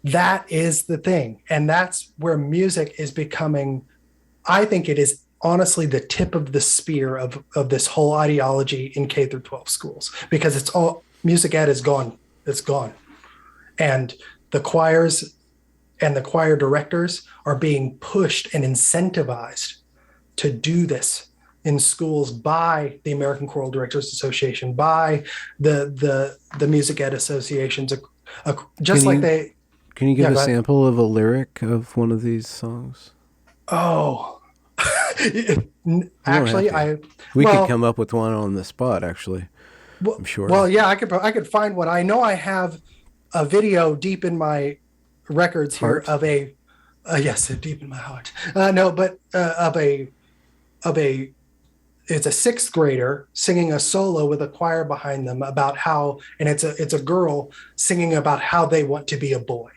That is the thing. And that's where music is becoming, I think it is honestly the tip of the spear of this whole ideology in K through 12 schools, because it's all, music ed is gone. It's gone. And the choirs and the choir directors are being pushed and incentivized to do this in schools by the American Choral Directors Association, by the music ed associations, Can you give a sample of a lyric of one of these songs? Oh, actually, we could come up with one on the spot. Actually, I'm sure. Well, yeah, I could find one. I know I have a video deep in my records here of a yes, deep in my heart. It's a sixth grader singing a solo with a choir behind them about how, and it's a girl singing about how they want to be a boy.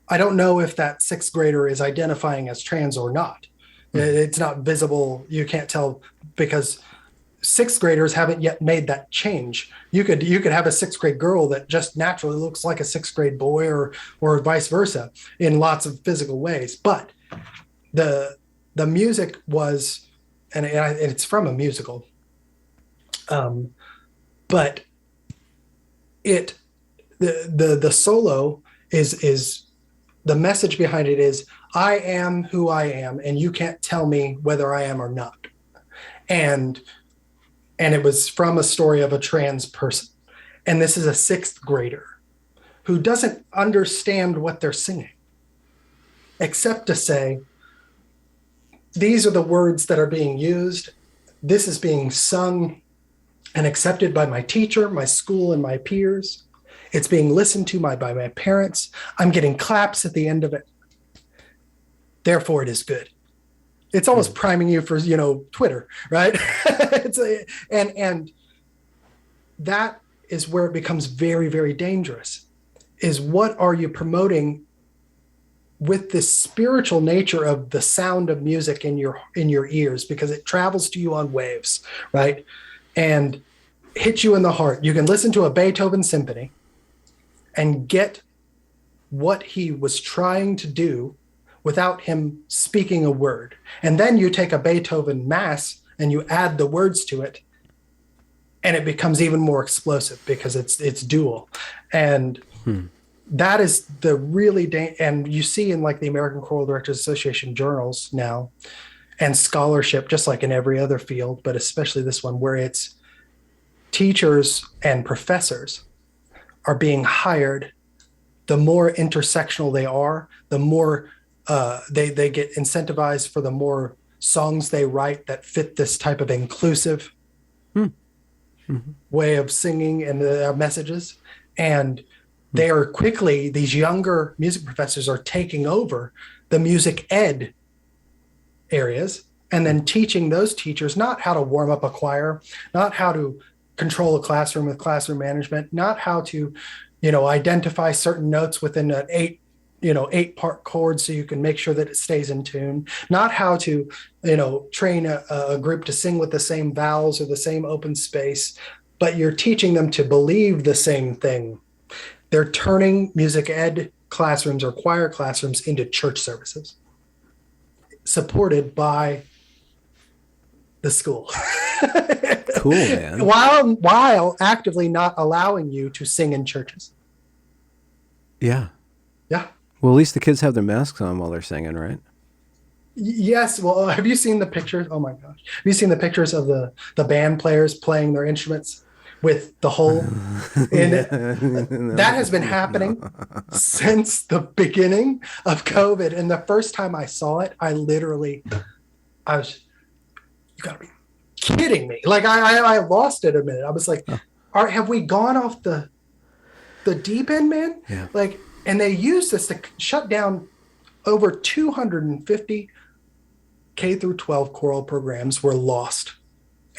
I don't know if that sixth grader is identifying as trans or not. It's not visible. You can't tell, because sixth graders haven't yet made that change. You could have a sixth grade girl that just naturally looks like a sixth grade boy, or vice versa, in lots of physical ways. But the music was, and it's from a musical, but the solo is the message behind it is, I am who I am, and you can't tell me whether I am or not. And it was from a story of a trans person. And this is a sixth grader who doesn't understand what they're singing, except to say, these are the words that are being used. This is being sung and accepted by my teacher, my school, and my peers. It's being listened to by my parents. I'm getting claps at the end of it. Therefore, it is good. It's almost priming you for, Twitter, right? and that is where it becomes very, very dangerous, is what are you promoting with this spiritual nature of the sound of music in your ears, because it travels to you on waves, right? And hits you in the heart. You can listen to a Beethoven symphony and get what he was trying to do without him speaking a word. And then you take a Beethoven mass and you add the words to it, and it becomes even more explosive because it's dual. And that is the really and you see in like the American Choral Directors Association journals now, and scholarship, just like in every other field, but especially this one, where it's teachers and professors are being hired. The more intersectional they are, the more they get incentivized for the more songs they write that fit this type of inclusive way of singing and their messages. And they are quickly, these younger music professors are taking over the music ed areas and then teaching those teachers not how to warm up a choir, not how to control a classroom with classroom management, not how to, identify certain notes within an 8-part chord so you can make sure that it stays in tune, not how to, train a group to sing with the same vowels or the same open space, but you're teaching them to believe the same thing. They're turning music ed classrooms or choir classrooms into church services supported by the school. Cool, man. While actively not allowing you to sing in churches. Yeah. Yeah. Well, at least the kids have their masks on while they're singing, right? Yes. Well, have you seen the pictures? Oh my gosh. Have you seen the pictures of the band players playing their instruments with the hole in it? That has been happening since the beginning of COVID. And the first time I saw it, I was, you gotta be kidding me. Like I lost it a minute. I was like, have we gone off the deep end, man? Yeah. Like, and they used this to shut down over 250 K through 12 choral programs were lost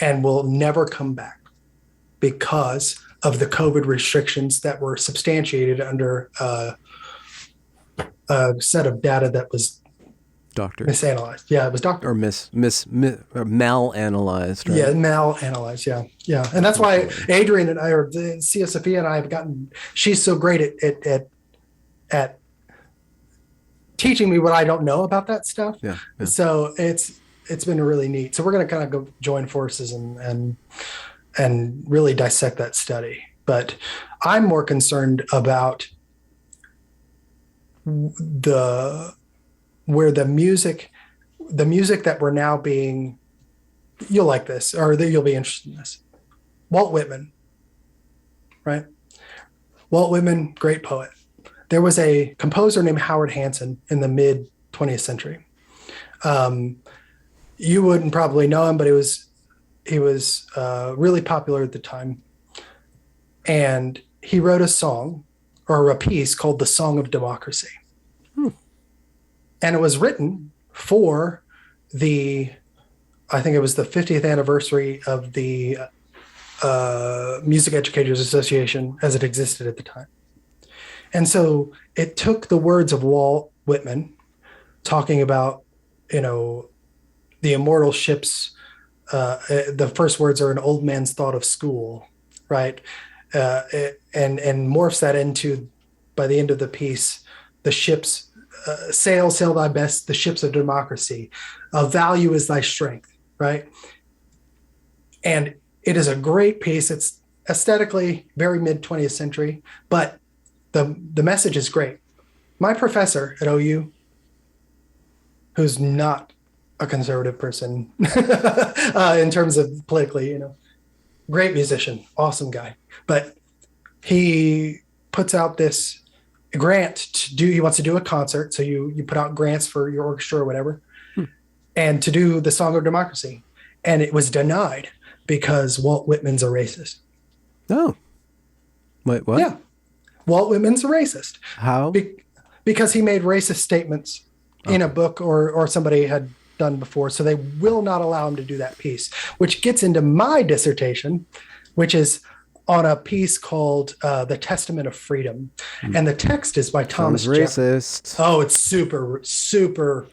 and will never come back because of the COVID restrictions that were substantiated under a set of data that was misanalyzed. Yeah, it was doctored. Or or malanalyzed, right? Yeah, malanalyzed. Yeah. And that's why Adrian and I, or Cia Sophia and I have gotten, she's so great at teaching me what I don't know about that stuff. Yeah. So it's been really neat. So we're going to kind of go join forces and really dissect that study. But I'm more concerned about where the music that we're now being, you'll like this, or that you'll be interested in this. Walt Whitman, right? Walt Whitman, great poet. There was a composer named Howard Hanson in the mid 20th century. You wouldn't probably know him, but he was really popular at the time. And he wrote a song or a piece called The Song of Democracy. And it was written for I think it was the 50th anniversary of the Music Educators Association as it existed at the time. And so it took the words of Walt Whitman talking about, the immortal ships. The first words are an old man's thought of school, right? And morphs that into, by the end of the piece, the ships, sail thy best, the ships of democracy. Of value is thy strength, right? And it is a great piece. It's aesthetically very mid 20th century, but the message is great. My professor at OU, who's not a conservative person in terms of politically, great musician, awesome guy, but he puts out this grant to do, he wants to do a concert. So you put out grants for your orchestra or whatever, and to do the Song of Democracy. And it was denied because Walt Whitman's a racist. Oh, wait, what? Yeah. Walt Whitman's a racist. How? Because he made racist statements in a book or somebody had done before. So they will not allow him to do that piece, which gets into my dissertation, which is on a piece called The Testament of Freedom. And the text is by Thomas racist. Oh, it's super, super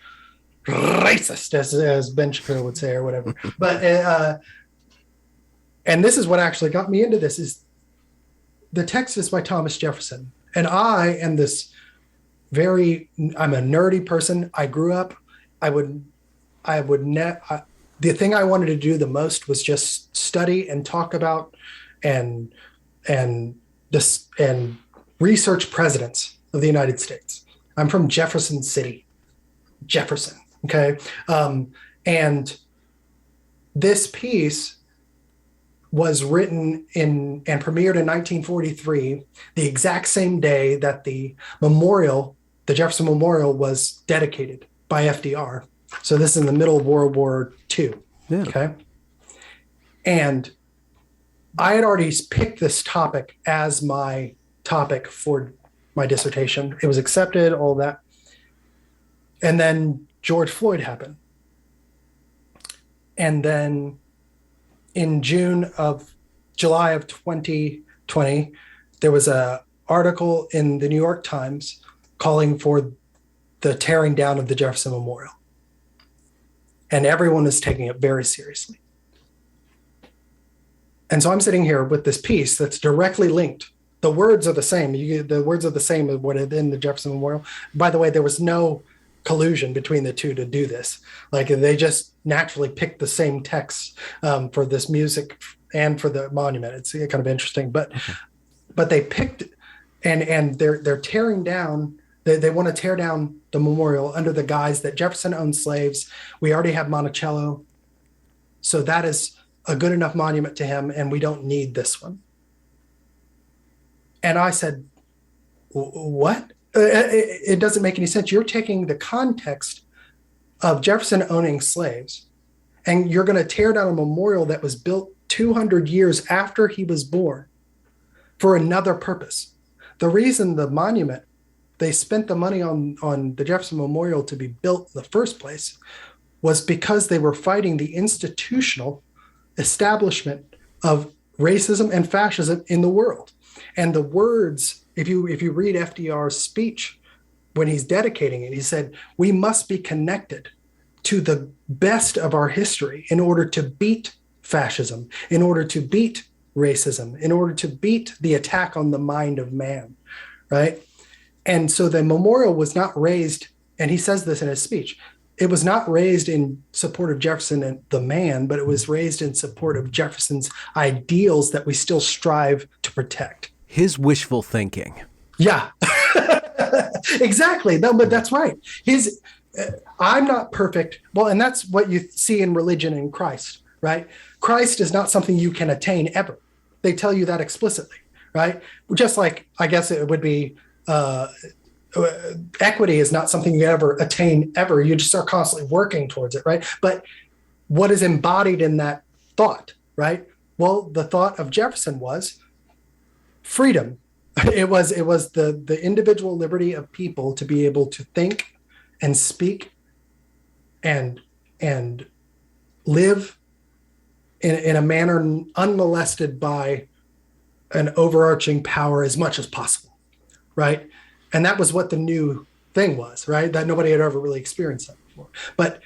racist, as Ben Shapiro would say or whatever. But, and this is what actually got me into this, is the text is by Thomas Jefferson. And I'm a nerdy person. I grew up, the thing I wanted to do the most was just study and talk about and research presidents of the United States. I'm from Jefferson City, Jefferson. Okay. And this piece was written and premiered in 1943, the exact same day that the Jefferson Memorial was dedicated by FDR. So this is in the middle of World War II. Yeah. Okay. And I had already picked this topic as my topic for my dissertation. It was accepted, all that. And then George Floyd happened. And then in June of July of 2020, there was a article in the New York Times calling for the tearing down of the Jefferson Memorial. And everyone is taking it very seriously. And so I'm sitting here with this piece that's directly linked. The words are the same. The words are the same as what is in the Jefferson Memorial. By the way, there was no collusion between the two to do this. Like they just naturally picked the same text for this music and for the monument. It's kind of interesting, but they picked and they're tearing down. They want to tear down the memorial under the guise that Jefferson owned slaves. We already have Monticello, so that is a good enough monument to him, and we don't need this one. And I said, what? It doesn't make any sense. You're taking the context of Jefferson owning slaves, and you're going to tear down a memorial that was built 200 years after he was born for another purpose. The reason the monument, they spent the money on the Jefferson Memorial to be built in the first place was because they were fighting the institutional establishment of racism and fascism in the world. And the words, if you read FDR's speech when he's dedicating it, he said, we must be connected to the best of our history in order to beat fascism, in order to beat racism, in order to beat the attack on the mind of man, right? And so the memorial was not raised, and he says this in his speech, it was not raised in support of Jefferson and the man, but it was raised in support of Jefferson's ideals that we still strive to protect. His wishful thinking. Yeah, exactly. No, but that's right. I'm not perfect. Well, and that's what you see in religion in Christ, right? Christ is not something you can attain ever. They tell you that explicitly, right? Just like, I guess it would be, equity is not something you ever attain ever. You just are constantly working towards it, right? But what is embodied in that thought, right? Well, the thought of Jefferson was freedom. It was the individual liberty of people to be able to think and speak and live in a manner unmolested by an overarching power as much as possible, right? And that was what the new thing was, right? That nobody had ever really experienced that before. But,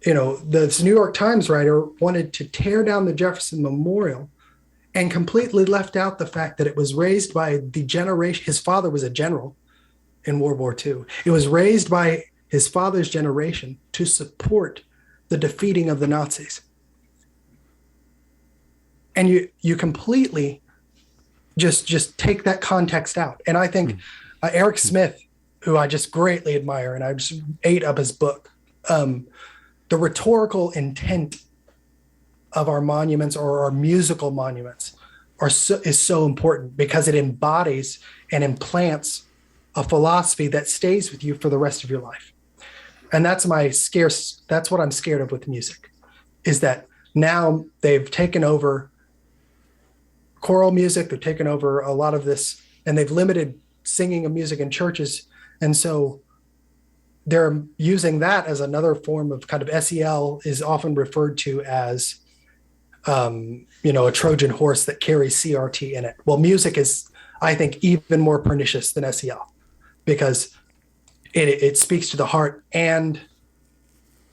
this New York Times writer wanted to tear down the Jefferson Memorial and completely left out the fact that it was raised by the generation. His father was a general in World War II. It was raised by his father's generation to support the defeating of the Nazis. And you completely just take that context out. And I think Eric Smith, who I just greatly admire, and I just ate up his book, the rhetorical intent of our monuments or our musical monuments is so important because it embodies and implants a philosophy that stays with you for the rest of your life. And that's what I'm scared of with music, is that now they've taken over choral music, they've taken over a lot of this, and they've limited singing of music in churches. And so they're using that as another form of kind of SEL is often referred to as, a Trojan horse that carries CRT in it. Well, music is, I think, even more pernicious than SEL because it speaks to the heart and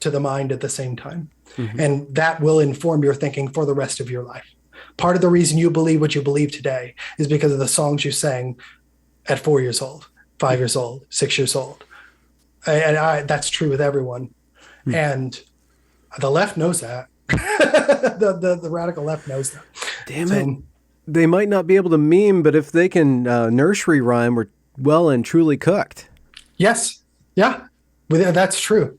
to the mind at the same time. Mm-hmm. And that will inform your thinking for the rest of your life. Part of the reason you believe what you believe today is because of the songs you sang at 4 years old, 5 years old, 6 years old. And that's true with everyone. Mm-hmm. And the left knows that. the radical left knows that. Damn it. They might not be able to meme, but if they can nursery rhyme, we're well and truly cooked. Yes. Yeah. That's true.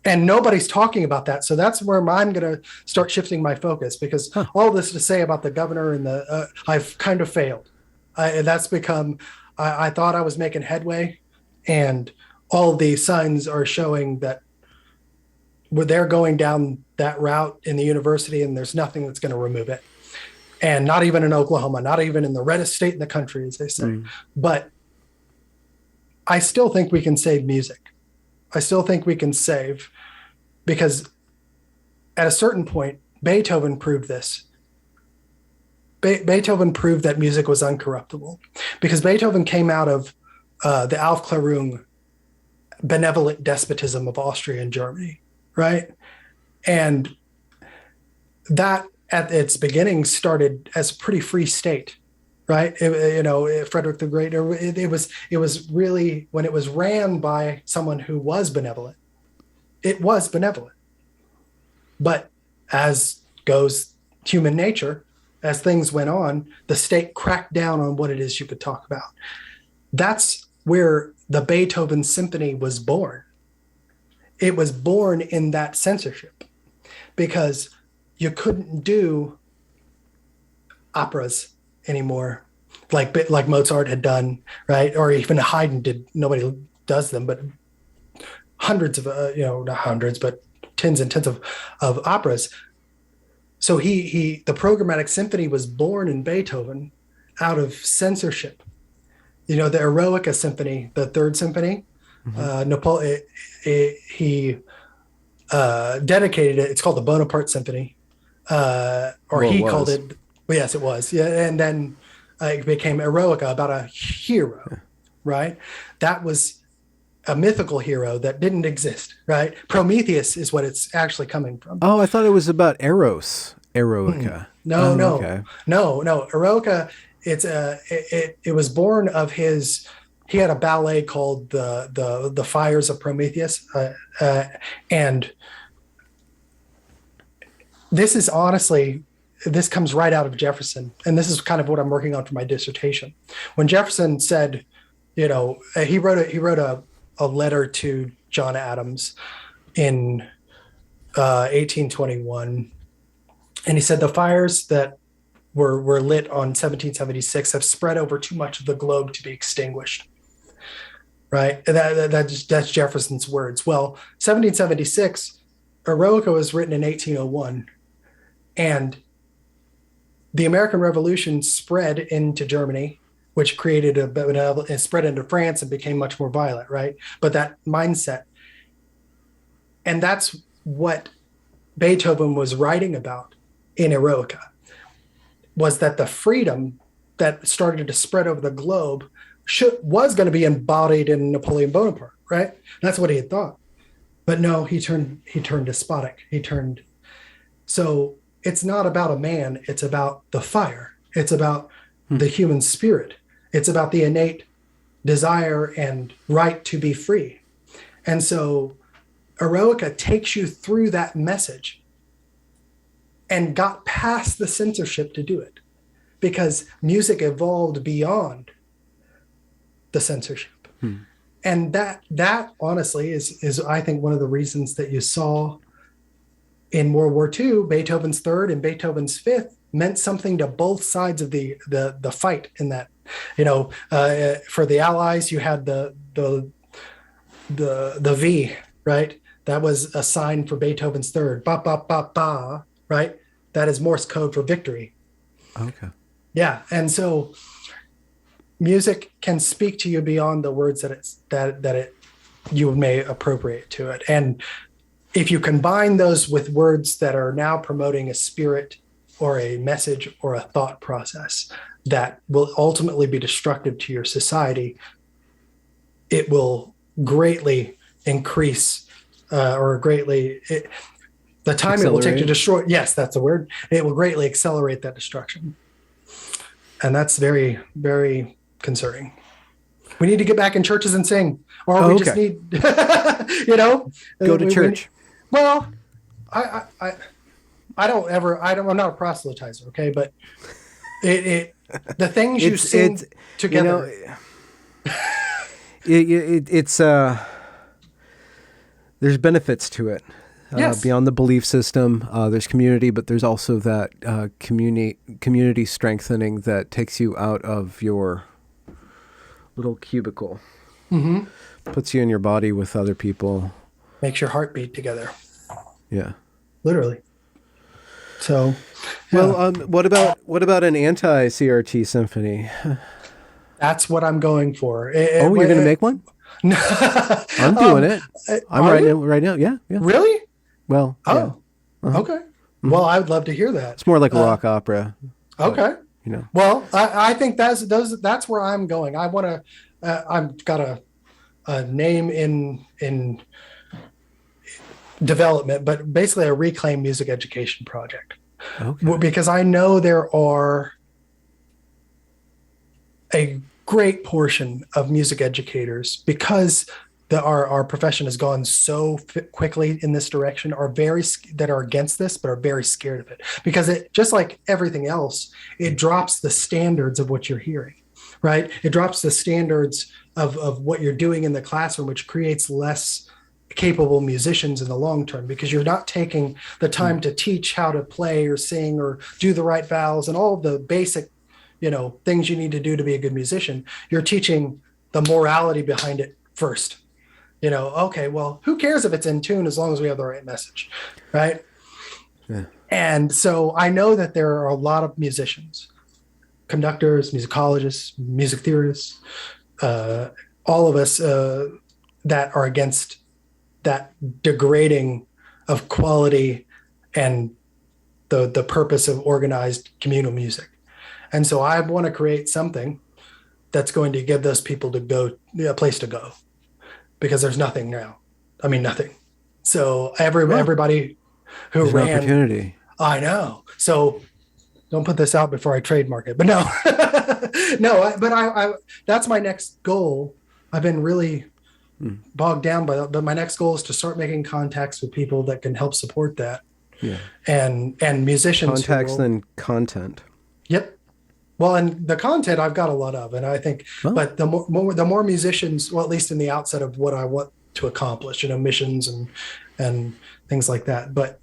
And nobody's talking about that. So that's where I'm going to start shifting my focus because all this to say about the governor and I've kind of failed. That's become, I thought I was making headway, and all the signs are showing that they're going down that route in the university, and there's nothing that's going to remove it. And not even in Oklahoma, not even in the reddest state in the country, as they say. Mm. But I still think we can save music. I still think we can save, because at a certain point, Beethoven proved this. Beethoven proved that music was uncorruptible because Beethoven came out of the Aufklärung benevolent despotism of Austria and Germany, right? And that at its beginning started as a pretty free state, right? Frederick the Great, it was really, when it was ran by someone who was benevolent, it was benevolent. But as goes human nature, as things went on, the state cracked down on what it is you could talk about. That's where the Beethoven Symphony was born. It was born in that censorship because you couldn't do operas anymore like Mozart had done, right? Or even Haydn did. Nobody does them, but hundreds of, not hundreds, but tens and tens of operas. So the programmatic symphony was born in Beethoven out of censorship. The Eroica Symphony, the Third Symphony, he dedicated it. It's called the Bonaparte Symphony, called it. Well, yes, it was. Yeah, and then it became Eroica, about a hero, right? That was a mythical hero that didn't exist, right? Prometheus is what it's actually coming from. Oh, I thought it was about Eros. Eroica. No. Okay. No. Eroica. It was born of his. He had a ballet called the Fires of Prometheus, and this is honestly, this comes right out of Jefferson, and this is kind of what I'm working on for my dissertation. When Jefferson said, he wrote a letter to John Adams in 1821, and he said the fires that were lit on 1776 have spread over too much of the globe to be extinguished. Right? That's Jefferson's words. Well, 1776, Eroica was written in 1801, and the American Revolution spread into Germany, which created it spread into France and became much more violent, right? But that mindset, and that's what Beethoven was writing about in Eroica, was that the freedom that started to spread over the globe was going to be embodied in Napoleon Bonaparte, right? That's what he had thought. But no, he turned despotic. So it's not about a man, it's about the fire. It's about the human spirit. It's about the innate desire and right to be free. And so Eroica takes you through that message and got past the censorship to do it, because music evolved beyond the censorship. And that honestly is I think one of the reasons that you saw in World War II, Beethoven's Third and Beethoven's Fifth meant something to both sides of the fight. In that, for the Allies, you had the V, right? That was a sign for Beethoven's Third. Ba ba ba ba. Right? That is Morse code for victory. Okay. Yeah. And so music can speak to you beyond the words that you may appropriate to it. And if you combine those with words that are now promoting a spirit or a message or a thought process that will ultimately be destructive to your society, it will greatly increase the time it will take to destroy. Yes, that's the word. It will greatly accelerate that destruction. And that's very, very concerning. We need to get back in churches and sing, or we just need, go to church. Well, I'm not a proselytizer. Okay. But the things you sing together, there's benefits to it. Yes. Beyond the belief system, there's community, but there's also that community strengthening that takes you out of your little cubicle, puts you in your body with other people, makes your heart beat together. Yeah, literally. So, yeah. Well, what about an anti-CRT symphony? That's what I'm going for. You're going to make one? No, I'm doing it. I'm writing it right now. Yeah. Really? Well, okay. Well, I would love to hear that. It's more like a rock opera. Okay. you know? Well, I think that's where I'm going. I want to. I've got a name in development, but basically a reclaim music education project. Okay. Because I know there are a great portion of music educators, because our profession has gone so quickly in this direction, that are against this, but are very scared of it, because it, just like everything else, it drops the standards of what you're hearing, right? It drops the standards of what you're doing in the classroom, which creates less capable musicians in the long term, because you're not taking the time to teach how to play or sing or do the right vowels and all the basic, things you need to do to be a good musician. You're teaching the morality behind it first. Okay, well, who cares if it's in tune as long as we have the right message, right? Yeah. And so I know that there are a lot of musicians, conductors, musicologists, music theorists, all of us that are against that degrading of quality and the purpose of organized communal music. And so I want to create something that's going to give those people a place to go, because there's nothing now. I mean, nothing. So everybody who There's ran, an opportunity. I know. So don't put this out before I trademark it, but no, no, that's my next goal. I've been really bogged down by that, but my next goal is to start making contacts with people that can help support that. Yeah. And musicians. Contacts than content. Yep. Well, and the content I've got a lot of, and I think, but the more musicians, well, at least in the outset of what I want to accomplish, missions and things like that. But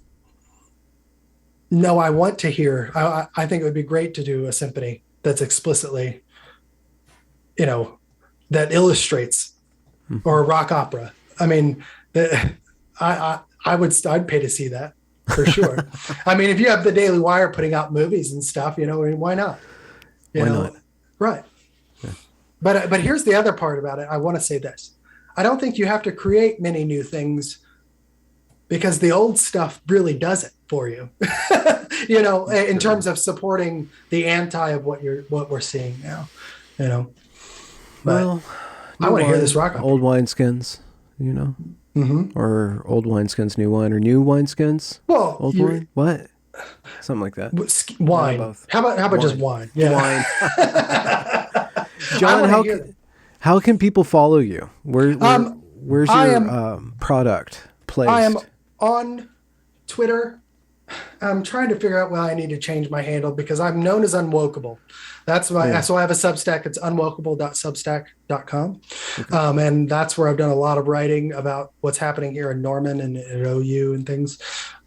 no, I want to hear. I think it would be great to do a symphony that's explicitly, that illustrates, or a rock opera. I mean, I'd pay to see that for sure. I mean, if you have the Daily Wire putting out movies and stuff, why not? Why not? Right. Yeah. But here's the other part about it. I want to say this. I don't think you have to create many new things, because the old stuff really does it for you. In terms of supporting the anti of what we're seeing now. But well, I want to hear this rock opera. Old wineskins, or old wineskins, new wine, or new wineskins. Well, old wine. What? Something like that. Wine. Both. How about just wine? Yeah. Wine. John, how can people follow you? Where's your product placed? I am on Twitter. I'm trying to figure out why I need to change my handle, because I'm known as Unwokeable. That's why. So I have a Substack. It's unwokeable.substack.com. Okay. And that's where I've done a lot of writing about what's happening here in Norman and at OU and things.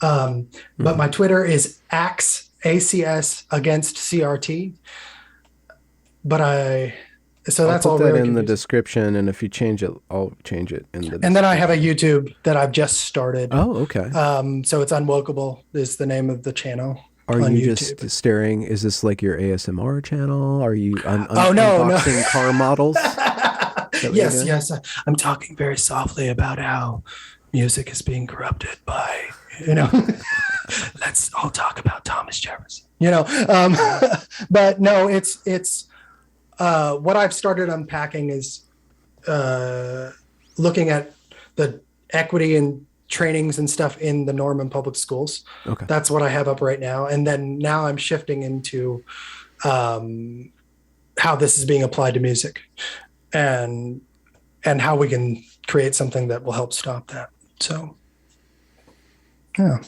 But my Twitter is ACS against CRT. But that's all put that very in the confusing. Description, and if you change it, I'll change it in the. And then I have a YouTube that I've just started. Oh, okay. So it's Unwokeable is the name of the channel. Are you YouTube. Just staring? Is this like your ASMR channel? Are you unboxing car models? Yes. I'm talking very softly about how music is being corrupted by, let's all talk about Thomas Jefferson, but no, it's what I've started unpacking is looking at the equity and trainings and stuff in the Norman public schools. Okay. That's what I have up right now. And then now I'm shifting into how this is being applied to music and how we can create something that will help stop that. So, yeah.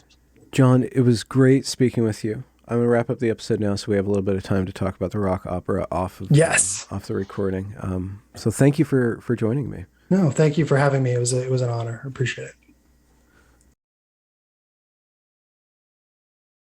John, it was great speaking with you. I'm going to wrap up the episode now so we have a little bit of time to talk about the rock opera off the recording. So thank you for joining me. No, thank you for having me. It was an honor. I appreciate it.